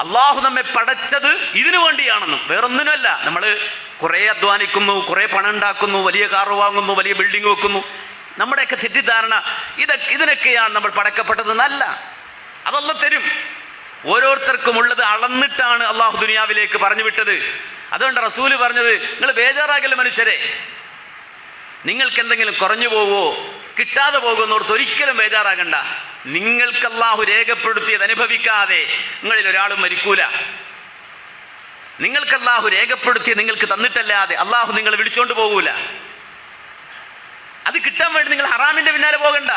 അള്ളാഹു നമ്മെ പടച്ചത് ഇതിനു വേണ്ടിയാണെന്നും വേറൊന്നിനുമല്ല. നമ്മൾ കുറേ അധ്വാനിക്കുന്നു, കുറേ പണം ഉണ്ടാക്കുന്നു, വലിയ കാറ് വാങ്ങുന്നു, വലിയ ബിൽഡിംഗ് വെക്കുന്നു. നമ്മുടെയൊക്കെ തെറ്റിദ്ധാരണ ഇതിനൊക്കെയാണ് നമ്മൾ പടക്കപ്പെട്ടതെന്നല്ല. അതല്ല തരും. ഓരോരുത്തർക്കും ഉള്ളത് അളന്നിട്ടാണ് അള്ളാഹു ദുനിയാവിലേക്ക് പറഞ്ഞു വിട്ടത്. അതുകൊണ്ട് റസൂല് പറഞ്ഞത്, നിങ്ങൾ ബേജാറാകല്ലേ മനുഷ്യരെ, നിങ്ങൾക്ക് എന്തെങ്കിലും കുറഞ്ഞു പോവോ, കിട്ടാതെ പോകുന്നോർത്ത് ഒരിക്കലും ബേജാറാകണ്ട. നിങ്ങൾക്ക് അള്ളാഹു രേഖപ്പെടുത്തിയത് അനുഭവിക്കാതെ നിങ്ങളിൽ ഒരാളും മരിക്കൂല. നിങ്ങൾക്ക് അള്ളാഹു രേഖപ്പെടുത്തിയത് നിങ്ങൾക്ക് തന്നിട്ടല്ലാതെ അള്ളാഹു നിങ്ങൾ വിളിച്ചോണ്ട് പോകൂല. അത് കിട്ടാൻ വേണ്ടി നിങ്ങൾ ഹറാമിന്റെ പിന്നാലെ പോകണ്ട.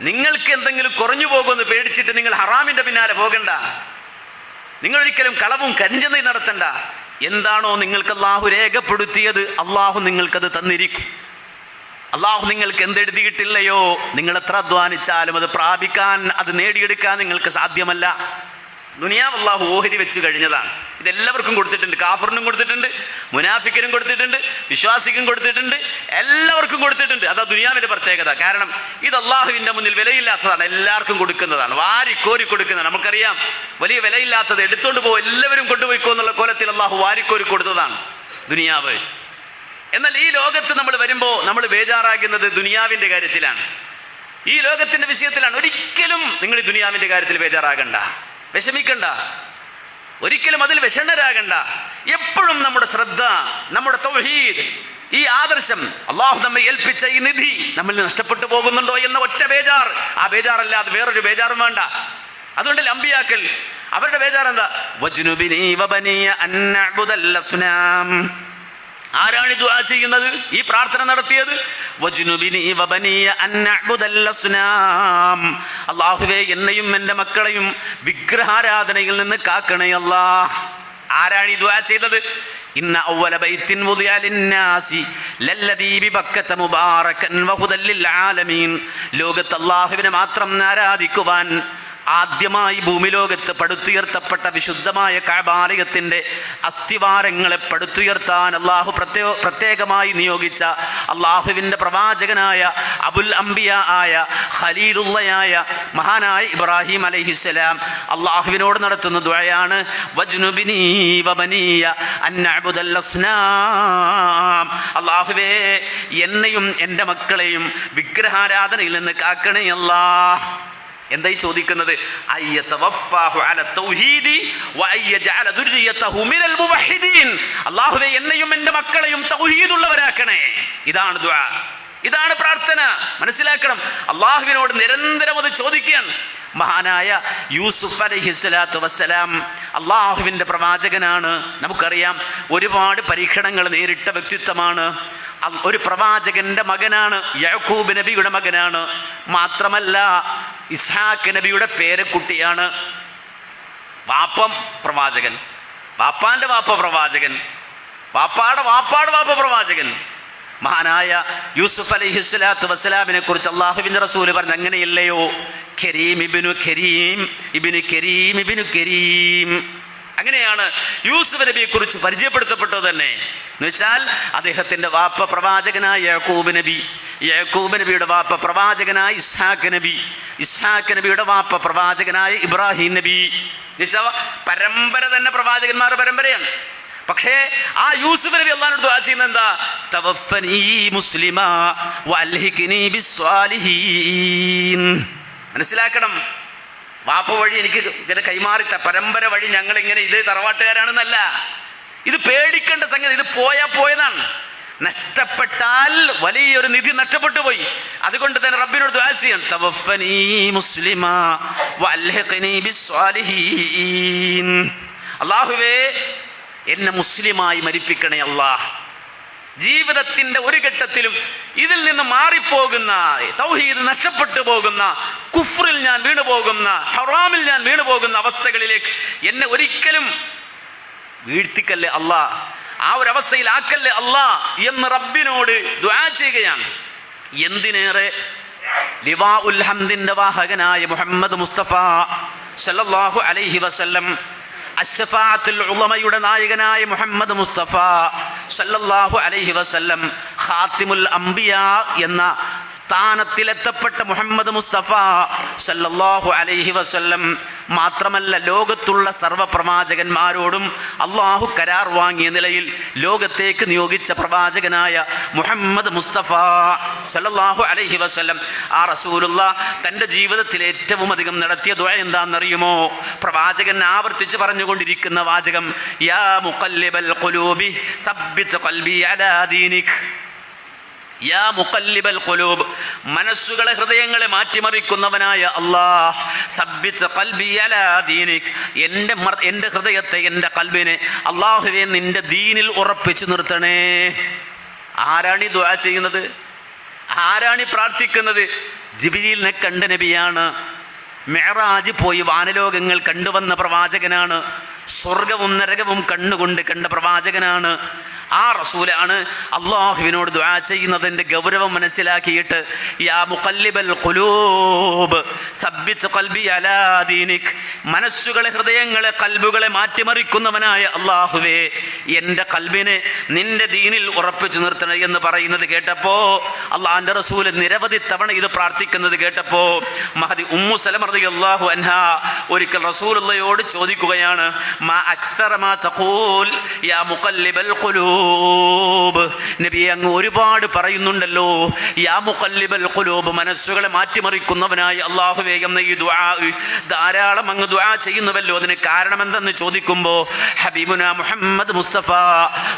നിങ്ങൾക്ക് എന്തെങ്കിലും കുറഞ്ഞു പോകുമെന്ന് പേടിച്ചിട്ട് നിങ്ങൾ ഹറാമിന്റെ പിന്നാലെ പോകണ്ട. നിങ്ങൾ ഒരിക്കലും കളവും കരിഞ്ചന്തയും നടത്തണ്ട. എന്താണോ നിങ്ങൾക്ക് അള്ളാഹു രേഖപ്പെടുത്തിയത് അള്ളാഹു നിങ്ങൾക്കത് തന്നിരിക്കും. അള്ളാഹു നിങ്ങൾക്ക് എന്തെഴുതിയിട്ടില്ലയോ, നിങ്ങൾ എത്ര അധ്വാനിച്ചാലും അത് പ്രാപിക്കാൻ, അത് നേടിയെടുക്കാൻ നിങ്ങൾക്ക് സാധ്യമല്ല. ദുനിയാവ് അള്ളാഹു ഓഹരി വെച്ച് കഴിഞ്ഞതാണ്. ഇതെല്ലാവർക്കും കൊടുത്തിട്ടുണ്ട്. കാഫറിനും കൊടുത്തിട്ടുണ്ട്, മുനാഫിക്കിനും കൊടുത്തിട്ടുണ്ട്, വിശ്വാസിക്കും കൊടുത്തിട്ടുണ്ട്, എല്ലാവർക്കും കൊടുത്തിട്ടുണ്ട്. അതാ ദുനിയാവിൻ്റെ പ്രത്യേകത. കാരണം ഇത് അള്ളാഹുവിൻ്റെ മുന്നിൽ വിലയില്ലാത്തതാണ്, എല്ലാവർക്കും കൊടുക്കുന്നതാണ്, വാരിക്കോരി കൊടുക്കുന്നതാണ്. നമുക്കറിയാം, വലിയ വിലയില്ലാത്തത് എടുത്തോണ്ട് പോകും, എല്ലാവരും കൊണ്ടുപോയിക്കോ എന്നുള്ള കോലത്തിൽ അള്ളാഹു വാരിക്കോരി കൊടുത്തതാണ് ദുനിയാവ്. എന്നാൽ ഈ ലോകത്ത് നമ്മൾ വരുമ്പോൾ നമ്മൾ ബേജാറാകുന്നത് ദുനിയാവിൻ്റെ കാര്യത്തിലാണ്, ഈ ലോകത്തിൻ്റെ വിഷയത്തിലാണ്. ഒരിക്കലും നിങ്ങൾ ഈ ദുനിയാവിൻ്റെ കാര്യത്തിൽ ബേജാറാകണ്ട, വിഷമിക്കണ്ട, ഒരിക്കലും അതിൽ വിഷണ്ണരാകണ്ട. എപ്പോഴും നമ്മുടെ ശ്രദ്ധ, നമ്മുടെ തൗഹീദ്, ഈ ആദർശം, അള്ളാഹു നമ്മെ ഏൽപ്പിച്ച ഈ നിധി നമ്മിൽ നഷ്ടപ്പെട്ടു പോകുന്നുണ്ടോ എന്ന ഒറ്റ ബേജാർ, ആ ബേജാറല്ലാതെ വേറൊരു ബേജാറും വേണ്ട. അതുകൊണ്ട് അമ്പിയാക്കൾ അവരുടെ ബേജാർ എന്താ? വജ്നുബിനി വബനിയ അൻ നഅ്ബുദൽ അസ്നാം. ആരാണ് ദുആ ചെയ്യുന്നത്, ഈ പ്രാർത്ഥന നടത്തിയത്? വജ്നുബിനി വബനിയ അൻ നഅ്ബുദൽ അസ്നാം. അല്ലാഹുവേ, എന്നെയും എൻ്റെ മക്കളെയും വിഗ്രഹാരാധനയിൽ നിന്ന് കാക്കണേ അല്ലാഹ്. ആരാണ് ഈ ദുആ ചെയ്തത്? ഇന്ന അവ്വല ബൈത്തിൻ വുദിഅ ലിന്നാസി ലല്ലദീ ബിബക്കത മുബാറകൻ വഹുദൽ ലിൽ ആലമീൻ. ലോകത്ത് അല്ലാഹുവിനെ മാത്രം ആരാധിക്കുവാൻ ആദ്യമായി ഭൂമിലോകത്ത് പടുത്തുയർത്തപ്പെട്ട വിശുദ്ധമായ കഅബാലയത്തിൻ്റെ അസ്ഥിവാരങ്ങളെ പടുത്തുയർത്താൻ അള്ളാഹു പ്രത്യേകമായി നിയോഗിച്ച അള്ളാഹുവിൻ്റെ പ്രവാചകനായ അബുൽ അംബിയ ആയ ഖലീലുള്ളയായ മഹാനായ ഇബ്രാഹിം അലൈഹിസ്സലാം അള്ളാഹുവിനോട് നടത്തുന്ന ദുആയാണ് വജ്നുബിനി വബനിയ അൻ നഅ്ബുദൽ അസ്നാം. അള്ളാഹുവേ, എന്നെയും എൻ്റെ മക്കളെയും വിഗ്രഹാരാധനയിൽ നിന്ന് കാക്കണേ അല്ലാഹ്. എന്തായി ചോദിക്കുന്നത്? അല്ലാഹുവേ, എന്നെയും എൻ്റെ മക്കളെയും തൗഹീദുള്ളവരാക്കണേ. ഇതാണ് ദുആ, ഇതാണ് പ്രാർത്ഥന. മനസ്സിലാക്കണം, അള്ളാഹുവിനോട് നിരന്തരം അത് ചോദിക്കുകയാണ്. മഹാനായ യൂസുഫ് അലൈഹിസ്സലാത്തു വസ്സലാം അള്ളാഹുവിൻ്റെ പ്രവാചകനാണ്. നമുക്കറിയാം, ഒരുപാട് പരീക്ഷണങ്ങൾ നേരിട്ട വ്യക്തിത്വമാണ്. ഒരു പ്രവാചകന്റെ മകനാണ്, യാക്കൂബ് നബിയുടെ മകനാണ്. മാത്രമല്ല ഇസ്ഹാഖ് നബിയുടെ പേരക്കുട്ടിയാണ്. വാപ്പം പ്രവാചകൻ, വാപ്പാന്റെ വാപ്പ പ്രവാചകൻ, വാപ്പാടെ വാപ്പാട് വാപ്പ പ്രവാചകൻ. മഹാനായ യൂസുഫ് അലൈഹിസ്സലാത്തു വസ്സലാമിനെ കുറിച്ച് അള്ളാഹുവിൻ്റെ റസൂൽ പറഞ്ഞു, അങ്ങനെയല്ലയോ, കരീം ഇബ്നു കരീം ഇബ്നു കരീം ഇബ്നു കരീം. അങ്ങനെയാണ് യൂസുഫ് നബിയെ കുറിച്ച് പരിചയപ്പെടുത്തപ്പെട്ടത് തന്നെ. എന്ന് വെച്ചാൽ അദ്ദേഹത്തിൻ്റെ വാപ്പ പ്രവാചകനായ യാക്കൂബ് നബി, യാക്കൂബ് നബിയുടെ വാപ്പ പ്രവാചകനായ ഇസ്ഹാഖ് നബി, ഇസ്ഹാഖ് നബിയുടെ വാപ്പ പ്രവാചകനായ ഇബ്രാഹിം നബി. എന്നുവെച്ചാൽ പരമ്പര തന്നെ പ്രവാചകന്മാരുടെ പരമ്പരയാണ്. പക്ഷേ ആ യൂസുഫ് നബി അല്ലാഹുവിനോട് ദുആ ചെയ്യുന്നത് എന്താ? തവഫനി മുസ്ലിമാ വഅൽഹിഖ്നി ബിസ്സാലിഹീൻ. മനസ്സിലാക്കണം, വാപ്പ വഴി എനിക്ക് ഇങ്ങനെ കൈമാറി പരമ്പര വഴി ഞങ്ങൾ ഇങ്ങനെ ഇത് തറവാട്ടുകാരാണെന്നല്ല. ഇത് പേടിക്കേണ്ട സംഗതി. ഇത് പോയതാണ്. നഷ്ടപ്പെട്ടാൽ വലിയൊരു നിധി നഷ്ടപ്പെട്ടു പോയി. അതുകൊണ്ട് തന്നെ റബ്ബിനോട് ദുആ ചെയ്യണം, തവഫനി മുസ്ലിമാ വഅൽഹിഖ്നി ബിസ്സാലിഹീൻ. അല്ലാഹുവേ, എന്നെ മുസ്ലിമായി മരിപ്പിക്കണേ അല്ലാഹ്. ജീവിതത്തിൻ്റെ ഒരു ഘട്ടത്തിലും ഇതിൽ നിന്ന് മാറിപ്പോകുന്ന, തൗഹീദ് നഷ്ടപ്പെട്ടു പോകുന്ന, കുഫ്റിൽ ഞാൻ വീണു പോകുന്ന, ഹറാമിൽ ഞാൻ വീണു പോകുന്ന അവസ്ഥകളിലേക്ക് എന്നെ ഒരിക്കലും വീഴ്ത്തിക്കല്ലേ അല്ലാ, ആ ഒരു അവസ്ഥയിൽ ആക്കല്ലേ അല്ലാ എന്ന് റബ്ബിനോട് ദുആ ചെയ്യുകയാണ്. എന്തിനേറെ, ലിവാ ഉൽ ഹംദിന്റെ വാഹകനായ മുഹമ്മദ് മുസ്തഫ സല്ലല്ലാഹു അലൈഹി വസല്ലം, അശ്ശഫാഅത്തുൽ ഉളമയുടെ നായകനായ മുഹമ്മദ് മുസ്തഫ സല്ലല്ലാഹു അലൈഹി വസല്ലം, ഖാത്തിമുൽ അംബിയാ എന്ന സ്ഥാനത്തിലെത്തപ്പെട്ട മുഹമ്മദ് മുസ്തഫ സല്ലല്ലാഹു അലൈഹി വസല്ലം മാത്രമല്ല, ലോകത്തുള്ള സർവ്വപ്രവാചകന്മാരോടും അള്ളാഹു കരാർ വാങ്ങിയ നിലയിൽ ലോകത്തേക്ക് നിയോഗിച്ച പ്രവാചകനായ മുഹമ്മദ് മുസ്തഫ സല്ലല്ലാഹു അലൈഹി വസല്ലം, ആ റസൂലുള്ള തൻ്റെ ജീവിതത്തിൽ ഏറ്റവും അധികം നടത്തിയ ദുആ എന്താണെന്നറിയുമോ? പ്രവാചകൻ ആവർത്തിച്ച് പറഞ്ഞുകൊണ്ടിരിക്കുന്ന വാചകം, യാ മുഖല്ലിബൽ ഖുലൂബി സബ്ബിത് ഖൽബി അലാ ദീനിക്. യാ മുഖല്ലിബൽ ഖുലൂബ്, മനസ്സുകളെ ഹൃദയങ്ങളെ മാറ്റിമറിക്കുന്നവനായ അല്ലാഹ്, സബ്ബിത് ഖൽബി അലാ ദീനിക്, എൻ്റെ ഹൃദയത്തെ, എൻ്റെ കൽബിനെ അല്ലാഹുവേ നിൻ്റെ ദീനിൽ ഉറപ്പിച്ചു നിർത്തണേ. ആരാണ് ഈ ദുആ ചെയ്യുന്നത്? ആരാണ് ഈ പ്രാർത്ഥിക്കുന്നത്? ജിബ്രീലിനെ കണ്ട നബിയാണ്. മിഅ്റാജ് പോയി വാനലോകങ്ങൾ കണ്ടുവന്ന പ്രവാചകനാണ്. സ്വർഗവും നരകവും കണ്ണുകൊണ്ട് കണ്ട പ്രവാചകനാണ്. ആ റസൂലാണ് അള്ളാഹുവിനോട് ദുആ ചെയ്യുന്നതിൻ്റെ ഗൗരവം മനസ്സിലാക്കിയിട്ട്, യാ മുഖല്ലിബൽ ഖുലൂബ് സബ്ബിത് ഖൽബി അലാ ദീനിക്, മനസ്സുകളെ, ഹൃദയങ്ങളെ, കൽബുകളെ മാറ്റിമറിക്കുന്നവനായ അള്ളാഹുവേ, എൻ്റെ കൽബിനെ നിന്റെ ദീനിൽ ഉറപ്പിച്ചു നിർത്തണേ എന്ന് പറയുന്നത് കേട്ടപ്പോൾ, അള്ളാഹിൻ്റെ റസൂൽ നിരവധി തവണ ഇത് പ്രാർത്ഥിക്കുന്നത് കേട്ടപ്പോൾ, മഹദി ഉമ്മു സലമ റളിയല്ലാഹു അൻഹാ ഒരിക്കൽ റസൂലുള്ളാഹിയോട് ചോദിക്കുകയാണ്, മാ അക്സറ മാ തഖൂൽ യാ മുഖല്ലിബൽ ഖുലൂബ്. നബിയെ, അങ്ങ് ഒരുപാട് പറയുന്നുണ്ടല്ലോ, യാ മുഖല്ലിബൽ ഖുലൂബ്, മനസ്സുകളെ മാറ്റിമറിക്കുന്നവനായ അല്ലാഹുവേ എന്ന ഈ ദുആ ധാരാളം അങ്ങ് ദുആ ചെയ്യുന്നുവല്ലോ. അതിന് കാരണം എന്തെന്ന് ചോദിക്കുമ്പോൾ ഹബീബുന മുഹമ്മദ് മുസ്തഫ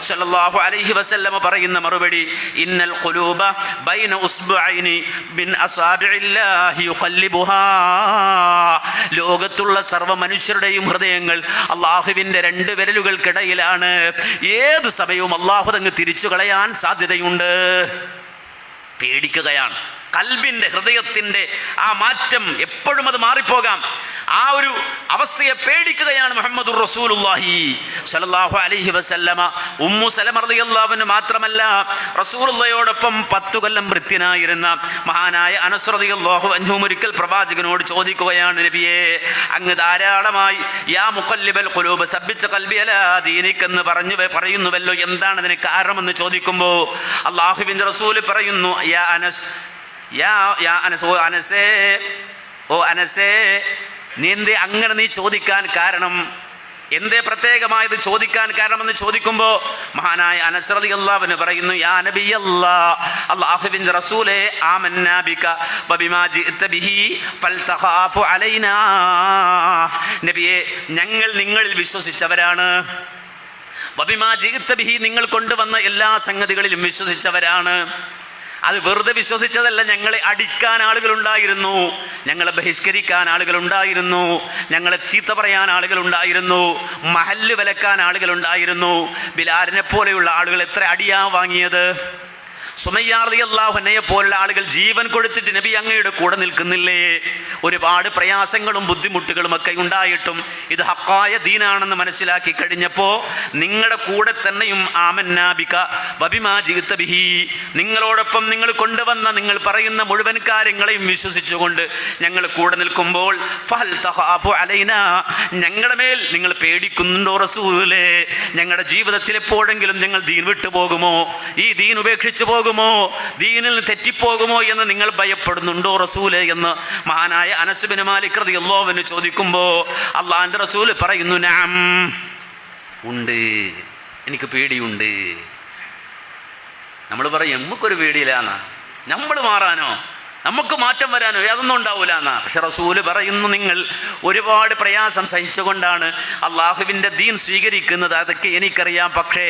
സല്ലല്ലാഹു അലൈഹി വസല്ലമ പറയുന്ന മറുപടി, ഇന്നൽ ഖുലൂബ ബൈന ഉസ്ബുഐനി മിൻ അസാബിഇല്ലാഹി യുഖല്ലിബുഹാ. ലോകത്തുള്ള സർവ്വ മനുഷ്യരുടെയും ഹൃദയങ്ങൾ അള്ളാഹുവിൻ്റെ രണ്ട് വിരലുകൾക്കിടയിലാണ്. ഏത് സമയവും അള്ളാഹു തങ്ങ് തിരിച്ചു കളയാൻ സാധ്യതയുണ്ട്. പേടിക്കുകയാണ്. കൽബിൻ്റെ, ഹൃദയത്തിൻ്റെ ആ മാറ്റം എപ്പോഴും അത് മാറിപ്പോകാം. ആ ഒരു അവസ്ഥയെ പേടിക്കുകയാണ് മുഹമ്മദുർ റസൂലുള്ളാഹി സ്വല്ലല്ലാഹു അലൈഹി വസല്ലമ. ഉമ്മു സലമ റളിയല്ലാഹു അൻഹ മാത്രമല്ല, റസൂലുള്ളാഹിയോടൊപ്പം 10 കൊല്ലം വൃത്യനായിരുന്ന മഹാനായ അനസ് റളിയല്ലാഹു അൻഹു ഒരിക്കൽ പ്രവാചകനോട് ചോദിക്കുകയാണ്, നബിയേ, അങ്ങ് ധാരാളമായി യാ മുഖല്ലിബൽ ഖുലൂബ് സബ്ബിത് ഖൽബി അലാ ദീനിക് എന്ന് പറയുന്നുവല്ലോ, എന്താണ് അതിന് കാരണമെന്ന് ചോദിക്കുമ്പോൾ അല്ലാഹുവിൻ്റെ റസൂല് പറയുന്നു, യാ അനസ്, ഓ അനസേ, നീ എന്തേ അങ്ങനെ നീ ചോദിക്കാൻ കാരണം, എന്തേ പ്രത്യേകമായത് ചോദിക്കാൻ കാരണമെന്ന് ചോദിക്കുമ്പോൾ മഹാനായ അനസ് റളിയല്ലാഹു അൻഹു പറയുന്നു, യാ നബിയല്ലാഹ്, അല്ലാഹുവിൻ്റെ റസൂലേ, ആമന്നാ ബിക വബിമാ ജിഅത ബിഹി ഫൽതഖാഫു അലൈനാ. നബിയേ, ഞങ്ങൾ നിങ്ങളിൽ വിശ്വസിച്ചവരാണ്. വബിമാ ജിഅത ബിഹി, നിങ്ങൾ കൊണ്ടുവന്ന എല്ലാ സംഗതികളിലും വിശ്വസിച്ചവരാണ്. അത് വെറുതെ വിശ്വസിച്ചതല്ല, ഞങ്ങളെ അടിക്കാൻ ആളുകളുണ്ടായിരുന്നു, ഞങ്ങളെ ബഹിഷ്കരിക്കാൻ ആളുകളുണ്ടായിരുന്നു, ഞങ്ങളെ ചീത്ത പറയാൻ ആളുകളുണ്ടായിരുന്നു, മഹല്ല് വിലക്കാൻ ആളുകളുണ്ടായിരുന്നു. ബിലാലിനെ പോലെയുള്ള ആളുകൾ എത്ര അടിയാ വാങ്ങിയത്. സുമയ്യ റളിയല്ലാഹു അൻഹയെ പോലുള്ള ആളുകൾ ജീവൻ കൊടുത്തിട്ട് നബി അങ്ങയുടെ കൂടെ നിൽക്കുന്നില്ലേ. ഒരുപാട് പ്രയാസങ്ങളും ബുദ്ധിമുട്ടുകളും ഒക്കെ ഉണ്ടായിട്ടും ഇത് ഹക്കായ ദീനാണെന്ന് മനസ്സിലാക്കി കഴിഞ്ഞപ്പോൾ നിങ്ങളുടെ കൂടെ തന്നെയും ആമന്നാ ബിക വബിമാ ജിഅത ബിഹി, നിങ്ങളോടൊപ്പം നിങ്ങൾ കൊണ്ടുവന്ന നിങ്ങൾ പറയുന്ന മുഴുവൻ കാര്യങ്ങളെയും വിശ്വസിച്ചുകൊണ്ട് ഞങ്ങൾ കൂടെ നിൽക്കുമ്പോൾ ഫഹൽ തഖാഫു അലൈനാ, ഞങ്ങളുടെ മേൽ നിങ്ങൾ പേടിക്കുന്നുണ്ടോ റസൂലേ? ഞങ്ങളുടെ ജീവിതത്തിൽ എപ്പോഴെങ്കിലും നിങ്ങൾ ദീൻ വിട്ടു പോകുമോ, ഈ ദീൻ ഉപേക്ഷിച്ചു പോകുമോ, ദീനിൽ തെറ്റിപ്പോകുമോ എന്ന് നിങ്ങൾ ഭയപ്പെടുന്നുണ്ടോ റസൂലേ എന്ന് മഹാനായ അനസ് ബിൻ മാലിക് റളിയല്ലാഹു അൻഹു ചോദിക്കുമ്പോൾ അല്ലാഹുവിൻ്റെ റസൂല് പറയുന്നു, നഅം, ഉണ്ട്, എനിക്ക് പേടിയുണ്ട്. നമ്മൾ പറയും നമുക്കൊരു പേടിയില്ലാന്നാ, നമ്മൾ മാറാനോ നമുക്ക് മാറ്റം വരാനോ അതൊന്നും ഉണ്ടാവില്ല എന്നാ. പക്ഷെ റസൂല് പറയുന്നു, നിങ്ങൾ ഒരുപാട് പ്രയാസം സഹിച്ചുകൊണ്ടാണ് അള്ളാഹുവിൻ്റെ ദീൻ സ്വീകരിക്കുന്നത്, അതൊക്കെ എനിക്കറിയാം. പക്ഷേ